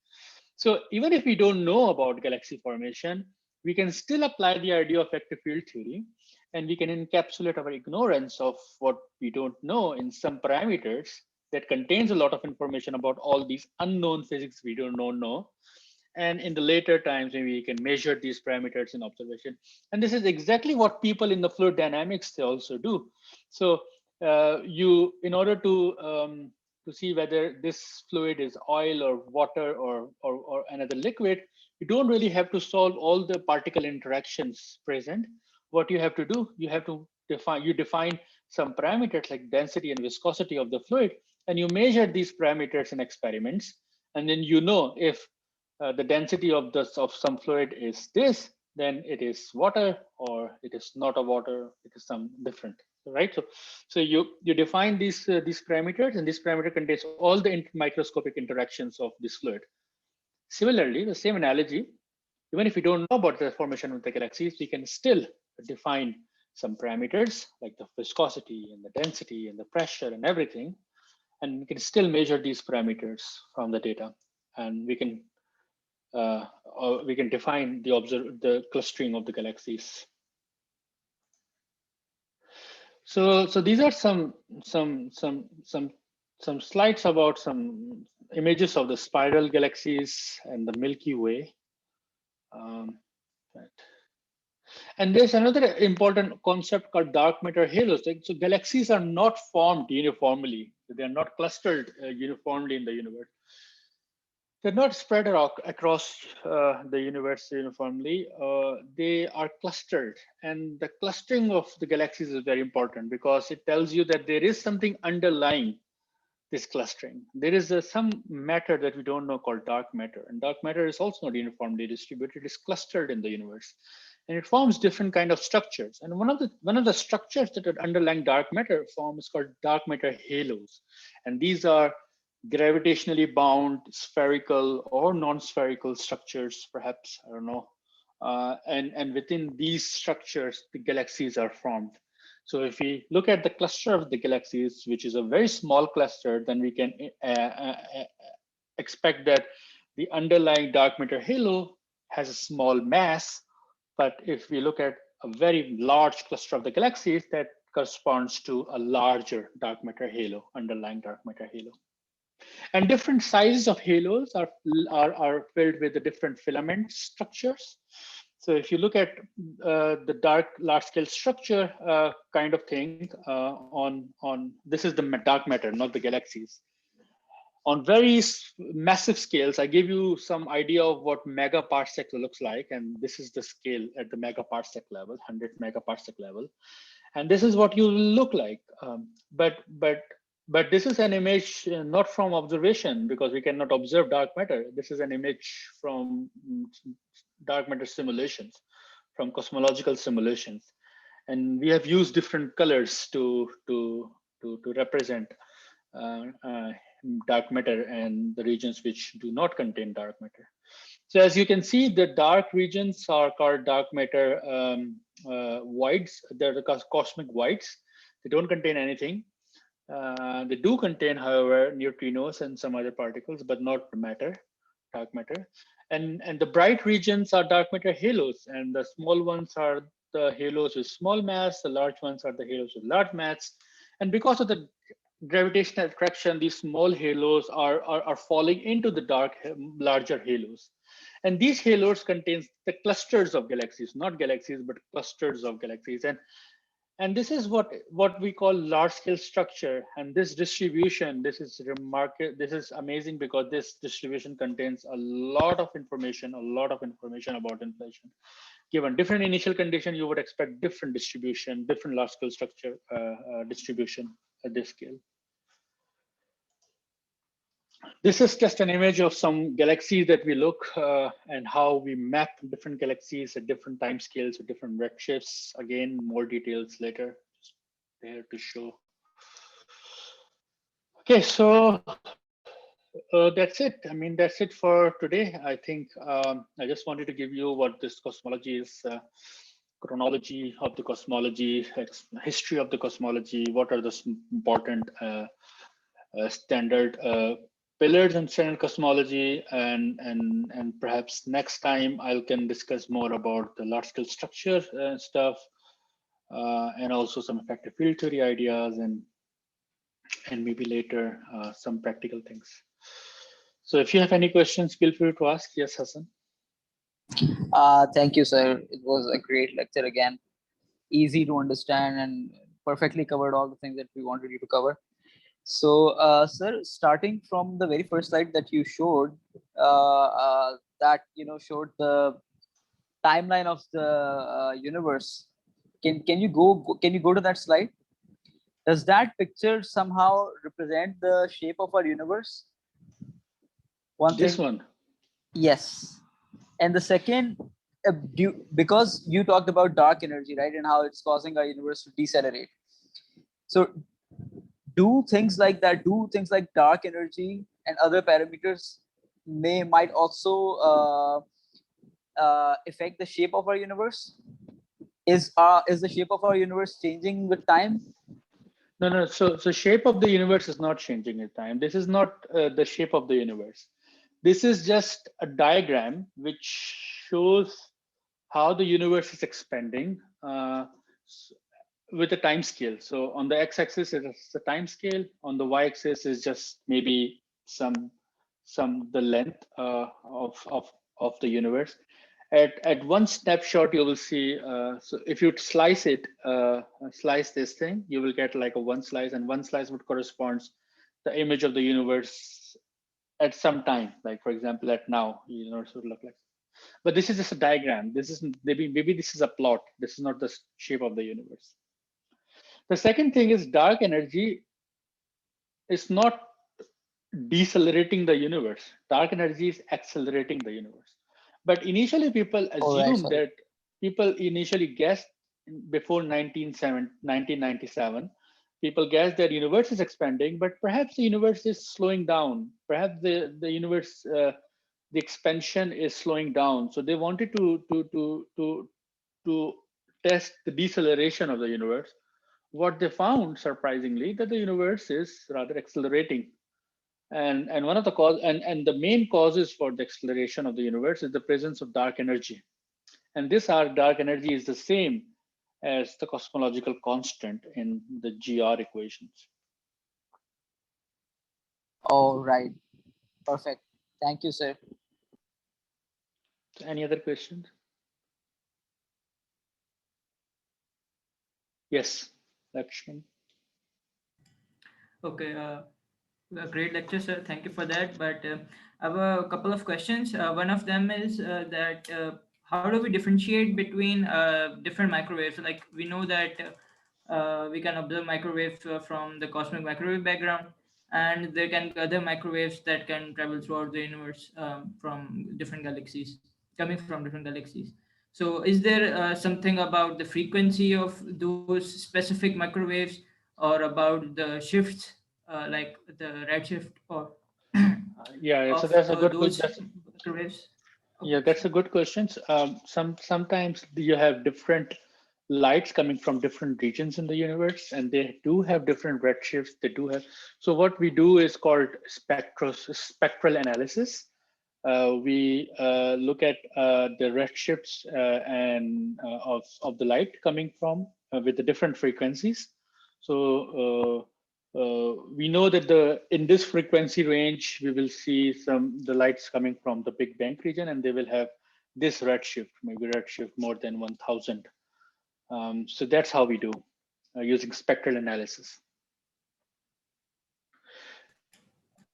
So even if we don't know about galaxy formation, we can still apply the idea of effective field theory, and we can encapsulate our ignorance of what we don't know in some parameters that contains a lot of information about all these unknown physics we don't know. And in the later times, maybe we can measure these parameters in observation. And this is exactly what people in the fluid dynamics, they also do. So in order to see whether this fluid is oil or water or another liquid, you don't really have to solve all the particle interactions present. What you have to do, you define some parameters like density and viscosity of the fluid, and you measure these parameters in experiments, and then you know if the density of some fluid is this, then it is water, or it is not a water, it is some different, right? So you define these parameters, and this parameter contains all the microscopic interactions of this fluid. Similarly, the same analogy, even if we don't know about the formation of the galaxies, we can still define some parameters like the viscosity and the density and the pressure and everything, and we can still measure these parameters from the data, and we can define the clustering of the galaxies. So these are some slides about some images of the spiral galaxies and the Milky Way. Right. And there's another important concept called dark matter halos. So galaxies are not formed uniformly; they are not clustered uniformly in the universe. They're not spread across the universe uniformly. They are clustered, and the clustering of the galaxies is very important because it tells you that there is something underlying this clustering. There is some matter that we don't know called dark matter, and dark matter is also not uniformly distributed. It's clustered in the universe, and it forms different kind of structures. And one of the structures that are underlying dark matter form is called dark matter halos, and these are gravitationally bound spherical or non-spherical structures, perhaps, I don't know. And within these structures, the galaxies are formed. So if we look at the cluster of the galaxies, which is a very small cluster, then we can expect that the underlying dark matter halo has a small mass. But if we look at a very large cluster of the galaxies, that corresponds to a larger dark matter halo, underlying dark matter halo. And different sizes of halos are filled with the different filament structures. So if you look at the dark large scale structure kind of thing on this is the dark matter, not the galaxies. On very massive scales, I give you some idea of what megaparsec looks like, and this is the scale at the megaparsec level, 100 megaparsec level, and this is what you will look like. But this is an image not from observation, because we cannot observe dark matter. This is an image from dark matter simulations, from cosmological simulations, and we have used different colors to represent uh, uh, dark matter and the regions which do not contain dark matter. So as you can see, the dark regions are called dark matter voids. They're the cosmic voids. They don't contain anything. They do contain, however, neutrinos and some other particles, but not matter, dark matter. And the bright regions are dark matter halos, and the small ones are the halos with small mass. The large ones are the halos with large mass. And because of the gravitational attraction, these small halos are falling into the larger halos. And these halos contains the clusters of galaxies, not galaxies, but clusters of galaxies. And this is what we call large scale structure. And this distribution, this is remarkable, this is amazing, because this distribution contains a lot of information about inflation. Given different initial condition, you would expect different distribution, different large scale structure distribution at this scale. This is just an image of some galaxies that we look and how we map different galaxies at different time scales with different redshifts. Again, more details later, just there to show. Okay, so that's it. I mean, that's it for today. I think I just wanted to give you what this cosmology is, chronology of the cosmology, history of the cosmology, what are the important standard pillars in standard cosmology, and perhaps next time I can discuss more about the large scale structure stuff, and also some effective field theory ideas, and maybe later some practical things. So if you have any questions, feel free to ask. Yes, Hassan. Thank you, sir. It was a great lecture again. Easy to understand and perfectly covered all the things that we wanted you to cover. So, sir, starting from the very first slide that you showed, that showed the timeline of the universe. Can you go to that slide? Does that picture somehow represent the shape of our universe? One This thing. one. Yes. And the second, because you talked about dark energy, right, and how it's causing our universe to decelerate. So do things like that, do things like dark energy and other parameters might also affect the shape of our universe? Is the shape of our universe changing with time? No. So shape of the universe is not changing with time. This is not the shape of the universe. This is just a diagram which shows how the universe is expanding with a time scale. So on the x-axis is the time scale. On the y-axis is just maybe some the length of the universe. At one snapshot, you will see. So if you slice this thing, you will get like a one slice, and one slice would corresponds the image of the universe at some time. Like for example, at now, universe would look like. But this is just a diagram. This is maybe this is a plot. This is not the shape of the universe. The second thing is dark energy is not decelerating the universe. Dark energy is accelerating the universe. But initially, people assumed that people initially guessed before 1997, people guessed that universe is expanding, but perhaps the universe is slowing down. Perhaps the universe, the expansion is slowing down. So they wanted to test the deceleration of the universe. What they found, surprisingly, that the universe is rather accelerating. And one of the cause and the main causes for the acceleration of the universe is the presence of dark energy. And this dark energy is the same as the cosmological constant in the GR equations. All right. Perfect. Thank you, sir. Any other questions? Yes, Lakshman. Okay, a great lecture, sir. Thank you for that. But I have a couple of questions. One of them is that how do we differentiate between different microwaves? Like we know that we can observe microwaves from the cosmic microwave background, and there can be other microwaves that can travel throughout the universe from different galaxies, coming from different galaxies. So, is there something about the frequency of those specific microwaves, or about the shifts, like the redshift or Yeah, so of that's a good those that's microwaves? yeah, Okay, that's a good question. Sometimes you have different lights coming from different regions in the universe, and they do have different redshifts. They do have. So what we do is called spectral analysis. We look at the redshifts and of the light coming from with the different frequencies. So we know that the in this frequency range we will see the lights coming from the Big Bang region, and they will have this redshift, maybe redshift more than 1,000. So that's how we do using spectral analysis.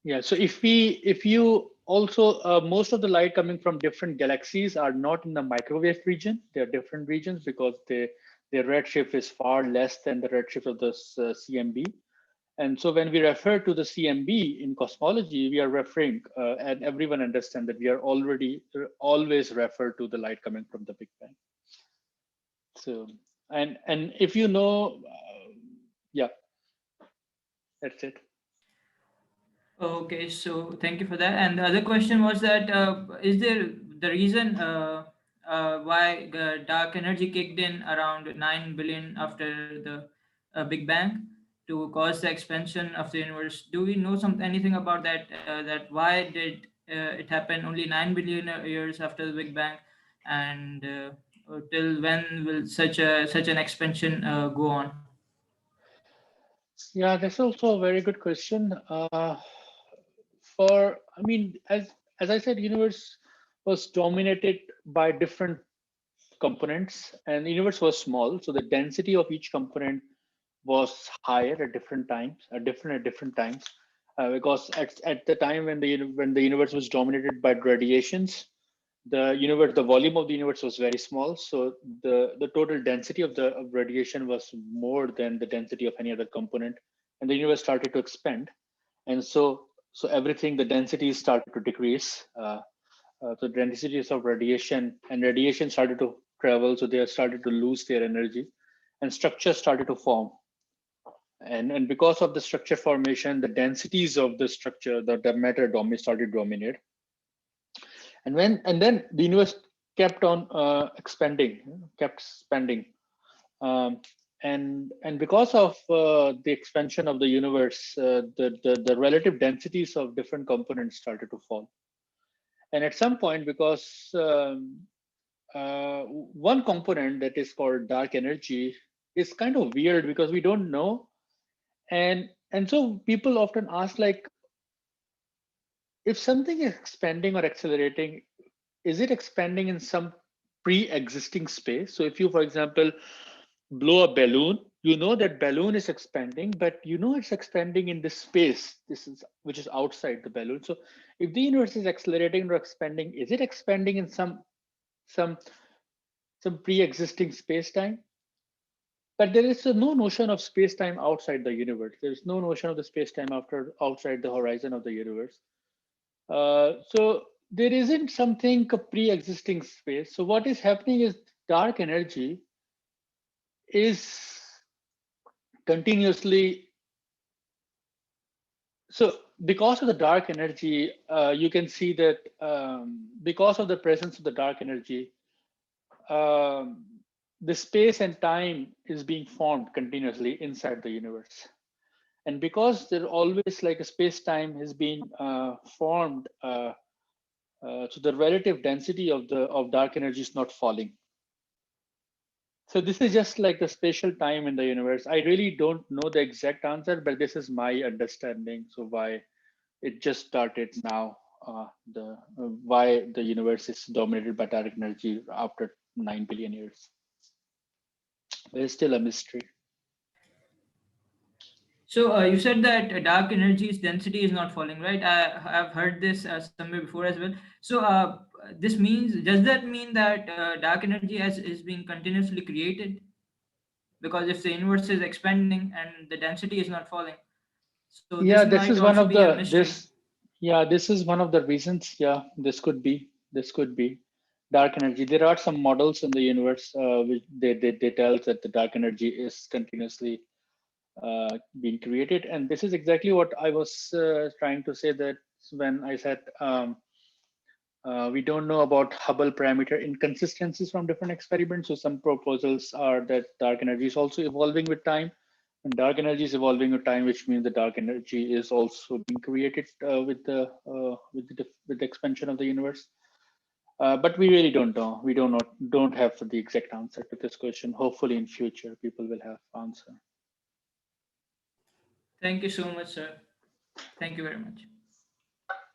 Yeah, so if you also most of the light coming from different galaxies are not in the microwave region. They are different regions because their redshift is far less than the redshift of this CMB. And so when we refer to the CMB in cosmology, we are referring, and everyone understand that we are already always refer to the light coming from the Big Bang. So and if you know, yeah, that's it. okay. So thank you for that. And the other question was that is there the reason why dark energy kicked in around 9 billion after the Big Bang to cause the expansion of the universe? Do we know anything about that? That why did it happen only 9 billion years after the Big Bang, and till when will such an expansion go on? Yeah, that's also a very good question. For I mean, as I said, universe was dominated by different components, and the universe was small, so the density of each component was higher at different times, at different times, because at the time when when the universe was dominated by radiations, the volume of the universe was very small, so the total density of radiation was more than the density of any other component, and the universe started to expand, and so everything the densities started to decrease. The densities of radiation and radiation started to travel, so they started to lose their energy, and structures started to form. And because of the structure formation, the densities of the structure, the matter started to dominate. And then the universe kept on expanding, kept expanding. Um, and because of the expansion of the universe, the relative densities of different components started to fall. And at some point, because one component that is called dark energy is kind of weird because we don't know, and so people often ask, like, if something is expanding or accelerating, is it expanding in some pre-existing space? So if you, for example, blow a balloon, you know that balloon is expanding, but you know it's expanding in this space, this is which is outside the balloon. So if the universe is accelerating or expanding, is it expanding in some some pre-existing space-time? But there is no notion of space-time outside the universe. There is no notion of the space-time outside the horizon of the universe. So there isn't something a pre-existing space. So what is happening is dark energy is continuously. So because of the dark energy, you can see that because of the presence of the dark energy, um, the space and time is being formed continuously inside the universe. And because there always like a space time has been formed, so the relative density of dark energy is not falling. So this is just like the spatial time in the universe. I really don't know the exact answer, but this is my understanding. So it just started now. The Why the universe is dominated by dark energy after 9 billion years. But it's still a mystery. So you said that dark energy's density is not falling, right? I've heard this somewhere before as well. So this means, does that mean that dark energy is being continuously created? Because if the universe is expanding and the density is not falling, so this Yeah, might this is also one be of a the mystery. this. Yeah, this is one of the reasons. Yeah, this could be. This could be dark energy. There are some models in the universe which they tell that the dark energy is continuously being created, and this is exactly what I was trying to say, that when I said we don't know about Hubble parameter inconsistencies from different experiments. So some proposals are that dark energy is also evolving with time, and dark energy is evolving with time, which means the dark energy is also being created with the expansion of the universe. But we really don't know. We don't have the exact answer to this question. Hopefully, in future, people will have answer. Thank you so much, sir. Thank you very much.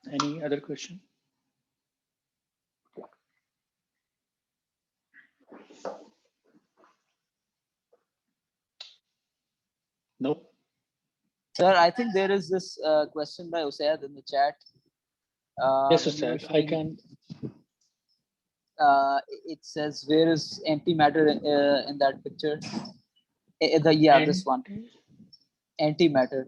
Any other question? Nope. Sir, I think there is this question by Usaid in the chat. Yes, When you were Ustad, I showing, can. it says, where is antimatter in that picture? Yeah, And this one, antimatter.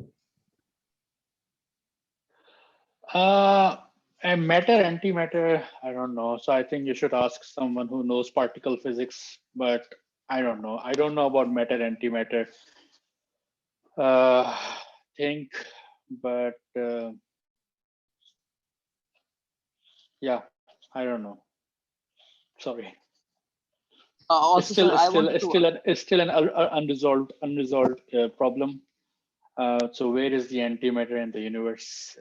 And matter, antimatter, I don't know. So I think you should ask someone who knows particle physics, but I don't know. I don't know about matter, antimatter think, but yeah, I don't know. Sorry. Also, sir, I wanted to. It's still an unresolved problem. So where is the antimatter in the universe?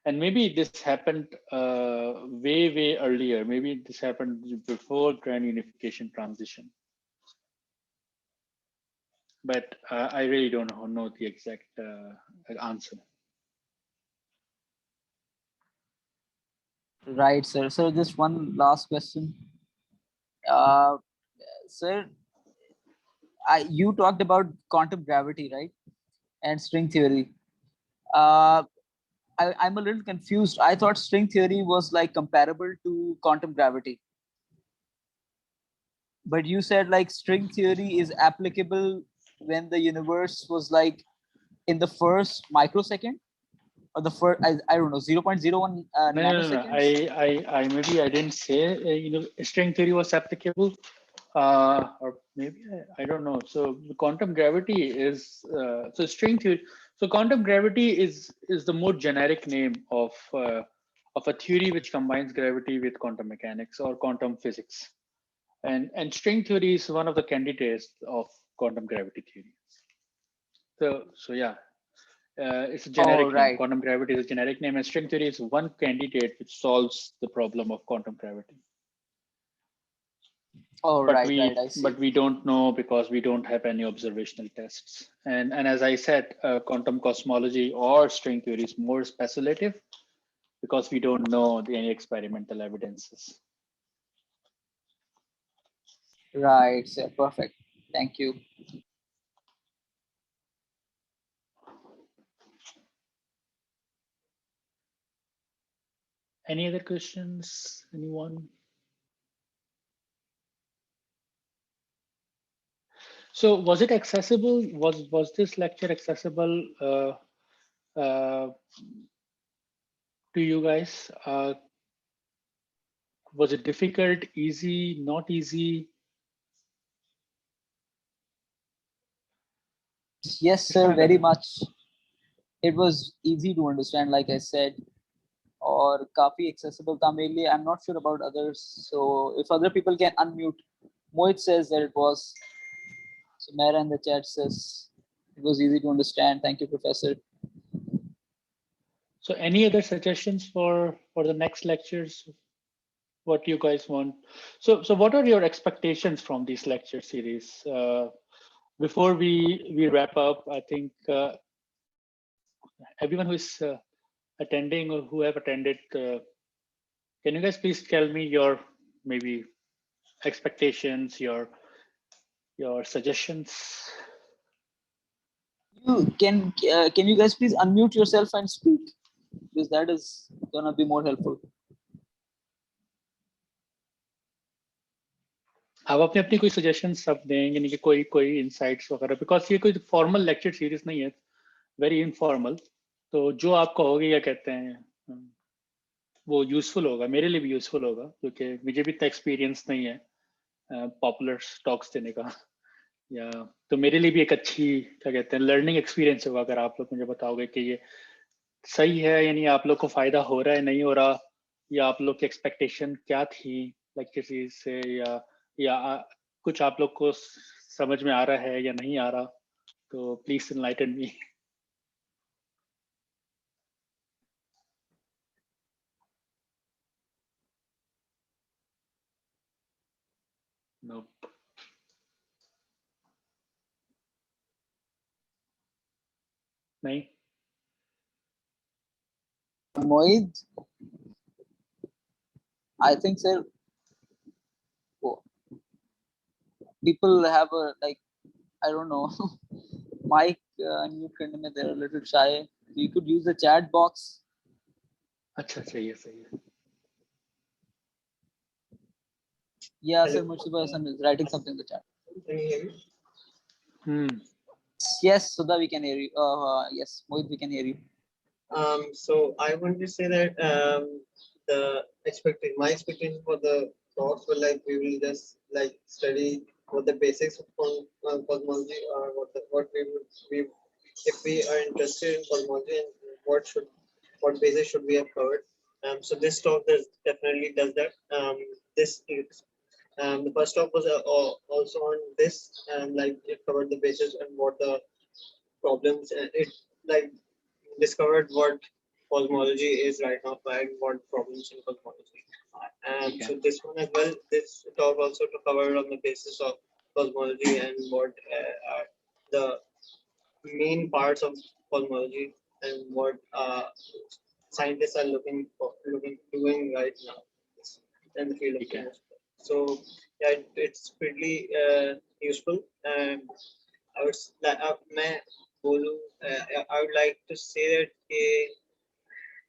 And maybe this happened way earlier. Maybe this happened before grand unification transition. But I really don't know the exact answer. Right, sir. So just one last question. Uh, Sir, you talked about quantum gravity, right? And string theory. Uh, I'm a little confused. I thought string theory was like comparable to quantum gravity. But you said like string theory is applicable when the universe was like in the first microsecond, or the first, I don't know, 0.01 No. nanoseconds. I maybe I didn't say string theory was applicable, or maybe I don't know. So quantum gravity is so string theory. So quantum gravity is the more generic name of a theory which combines gravity with quantum mechanics or quantum physics. And string theory is one of the candidates of quantum gravity theory. So yeah, it's a Oh, generic name. right. Quantum gravity is a generic name, and string theory is one candidate which solves the problem of quantum gravity. Oh, But right, right. I see. we don't know because we don't have any observational tests. And as I said, quantum cosmology or string theory is more speculative because we don't know any experimental evidences. Right, sir. Perfect. Thank you. Any other questions? Anyone? So was it accessible? Was this lecture accessible to you guys? Was it difficult, easy, not easy? Yes, It's sir. not Very a, much. It was easy to understand, like I said, or काफी accessible था मेरे लिए. I'm not sure about others. So if other people can unmute, Mohit says that it was. So Mera in the chat says it was easy to understand. Thank you, Professor. so any other suggestions for the next lectures? What you guys want? So what are your expectations from these lecture series? Before we wrap up, I think everyone who is attending or who have attended, can you guys please tell me your maybe expectations, your suggestions? Can you guys please unmute yourself and speak, because that is gonna be more helpful. आप अपने अपनी कोई suggestions सब दें, यानी कि कोई insights वगैरह, because ये कोई formal lecture series नहीं है, very informal. तो जो आप कहोगे या कहते हैं वो यूजफुल होगा, मेरे लिए भी यूजफुल होगा, क्योंकि मुझे भी इतना एक्सपीरियंस नहीं है पॉपुलर टॉक्स देने का, या तो मेरे लिए भी एक अच्छी क्या कहते हैं लर्निंग एक्सपीरियंस होगा अगर आप लोग मुझे बताओगे कि ये सही है, यानी आप लोग को फायदा हो रहा है नहीं हो रहा, या आप लोग की एक्सपेक्टेशन क्या थी लेक्चर सीरीज से, या कुछ आप लोग को समझ में आ रहा है या नहीं आ रहा, तो प्लीज एनलाइटन मी. No. नहीं. Moid, I think, sir, people have a, like, I don't know, mic unmute करने में they're a little shy. You could use the chat box. अच्छा, सही है. Yeah, sir, Murshid Hassan is writing something in the chat. Can you hear me? Yes, Sudha, we can hear you. Yes, Mohit, we can hear you. So I want to say that my expectation for the talks were like we will just like study what the basics of cosmology are, what we if we are interested in cosmology, and what basis should we have covered. So this talk definitely does that. This is the first talk was also on this, and like it covered the basis and what the problems, and it like discovered what cosmology is right now and what problems in cosmology. And so this one as well, this talk also to cover on the basis of cosmology and what are the main parts of cosmology and what scientists are doing right now in the field of chemistry. So yeah, it's pretty useful. And I would I would like to say that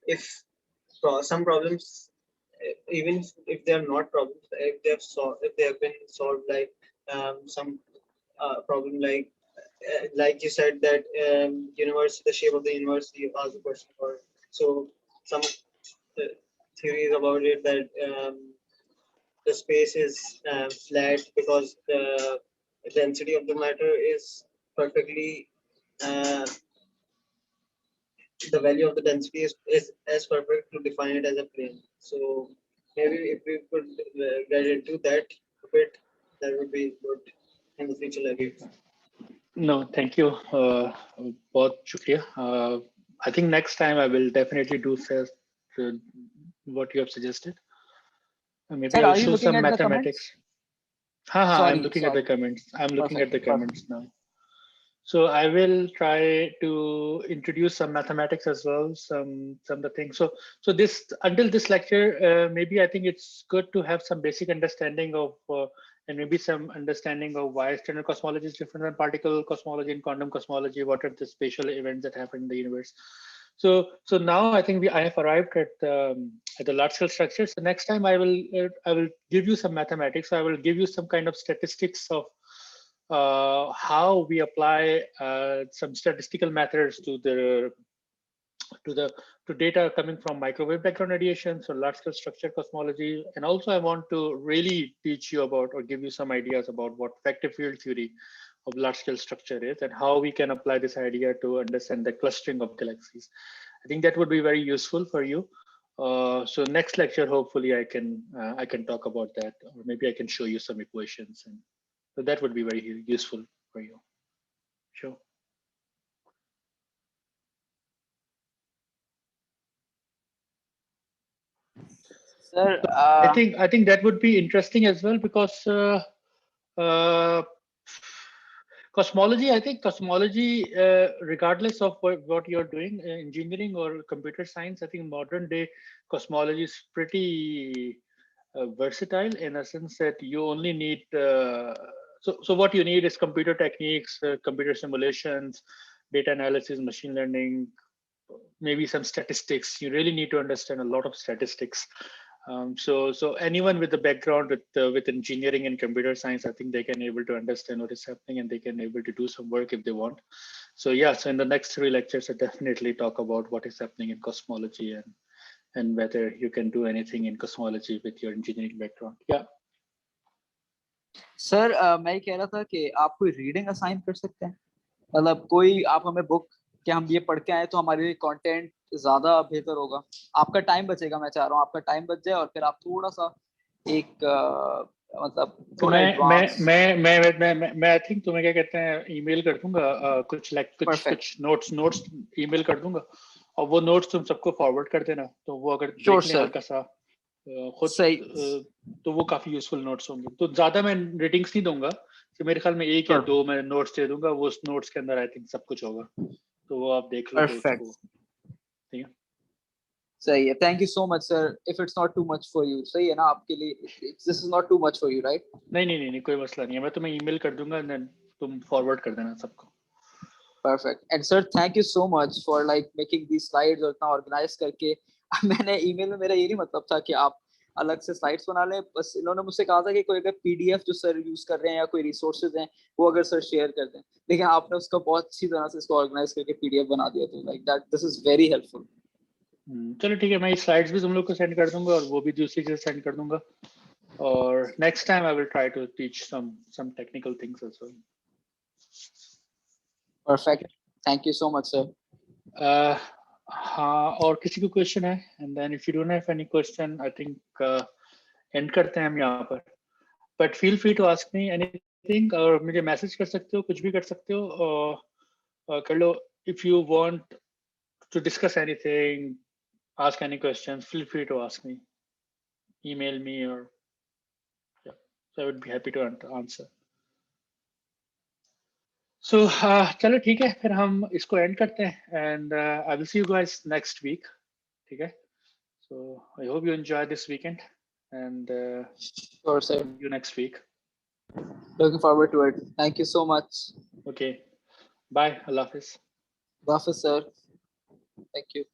if some problems, even if they are not problems, if they have been solved, like some problem like you said that universe, the shape of the universe, you asked a question for. So some theories about it that the space is flat because the density of the matter is perfectly the value of the density is as perfect to define it as a plane. So maybe if we could get into that a bit, that would be good in the future lectures. No, thank you. बहुत शुक्रिया. I think next time I will definitely do what you have suggested. Maybe Sir, I'll are you show looking some at the mathematics. comments? I'm looking at the comments. I'm looking at the comments now. So I will try to introduce some mathematics as well, some of the things. So this until this lecture, maybe I think it's good to have some basic understanding of and maybe some understanding of why standard cosmology is different than particle cosmology and quantum cosmology. What are the spatial events that happen in the universe? So now I think I have arrived at the large scale structure. So next time I will give you some mathematics. I will give you some kind of statistics of how we apply some statistical methods to data coming from microwave background radiation, so large scale structure cosmology. And also I want to really teach you about or give you some ideas about what vector field theory of large scale structure is and how we can apply this idea to understand the clustering of galaxies. I think that would be very useful for you. So next lecture, hopefully I can talk about that, or maybe I can show you some equations, and so that would be very useful for you. Sure. Sir, I think that would be interesting as well, because Cosmology, I think cosmology, regardless of what you're doing, engineering or computer science, I think modern day cosmology is pretty versatile in a sense that you only need, so what you need is computer techniques, computer simulations, data analysis, machine learning, maybe some statistics. You really need to understand a lot of statistics. So anyone with the background with engineering and computer science, I think they can able to understand what is happening and they can able to do some work if they want. So yeah, so in the next 3 lectures, I definitely talk about what is happening in cosmology and whether you can do anything in cosmology with your engineering background. Yeah. Sir मैं ये कह रहा था कि आप कोई reading assign कर सकते हैं, मतलब कोई आप हमें बुक कि हम ये पढ़ के आए तो हमारे लिए कंटेंट ज्यादा बेहतर होगा, आपका टाइम बचेगा, मैं चाह रहा हूँ आपका टाइम बच जाए और फिर आप थोड़ा सा एक मतलब तो थोड़ा एडवांस। मैं आई थिंक तुम्हें क्या कहते हैं ईमेल कर दूंगा, कुछ नोट्स ईमेल कर दूंगा और वो नोट्स तुम सबको फॉरवर्ड कर देना, तो वो अगर श्योर देख लें सर, हल्का सा खुद सही, तो वो काफी यूजफुल नोट्स होंगे। तो ज्यादा मैं रेटिंग्स नहीं दूंगा, तो मेरे ख्याल में 1 या 2 मैं नोट्स दे दूंगा, वो उस नोट्स के अंदर आई थिंक सब कुछ होगा, तो वो आप देख लो तो परफेक्ट, उसको, ठीक है। सही है, thank you so much sir, if it's not too much for you, सही है ना आपके लिए, this is not too much for you right? नहीं कोई मसला नहीं है, मैं तुम्हें ईमेल कर दूंगा, तुम फॉरवर्ड कर देना सबको। Perfect. And sir, thank you so much for like making these slides और इतना organize करके मैंने ईमेल में, मेरा ये नहीं मतलब था कि आप अलग से स्लाइड्स बना लें, बस इन्होंने मुझसे कहा था कि कोई अगर पीडीएफ जो सर यूज कर रहे हैं या कोई रिसोर्सेज हैं वो अगर सर शेयर कर दें, लेकिन आपने उसका बहुत अच्छी तरह से इसको ऑर्गेनाइज करके पीडीएफ बना दिया, तो like that this is very helpful. चलो ठीक है, मैं स्लाइड्स भी तुम लोग को सेंड कर दूंगा और वो भी दूसरी चीज सेंड कर दूंगा, और next time I will try to teach some technical things as well. Perfect, thank you so much sir. हाँ, और किसी को क्वेश्चन है? And then if you don't have any question, I think end करते हैं हम यहाँ पर, but feel free to ask me anything, और मुझे मैसेज कर सकते हो, कुछ भी कर सकते हो, और कर लो। If you want to discuss anything, ask any questions, feel free to ask me, email me, or yeah, so I would be happy to answer. So चलो ठीक है, फिर हम इसको end करते हैं, and I will see you guys next week, ठीक है? So I hope you enjoy this weekend, and sure sir, see you next week. looking forward to it, thank you so much. Okay, bye, Allah Hafiz. Allah Hafiz sir, thank you.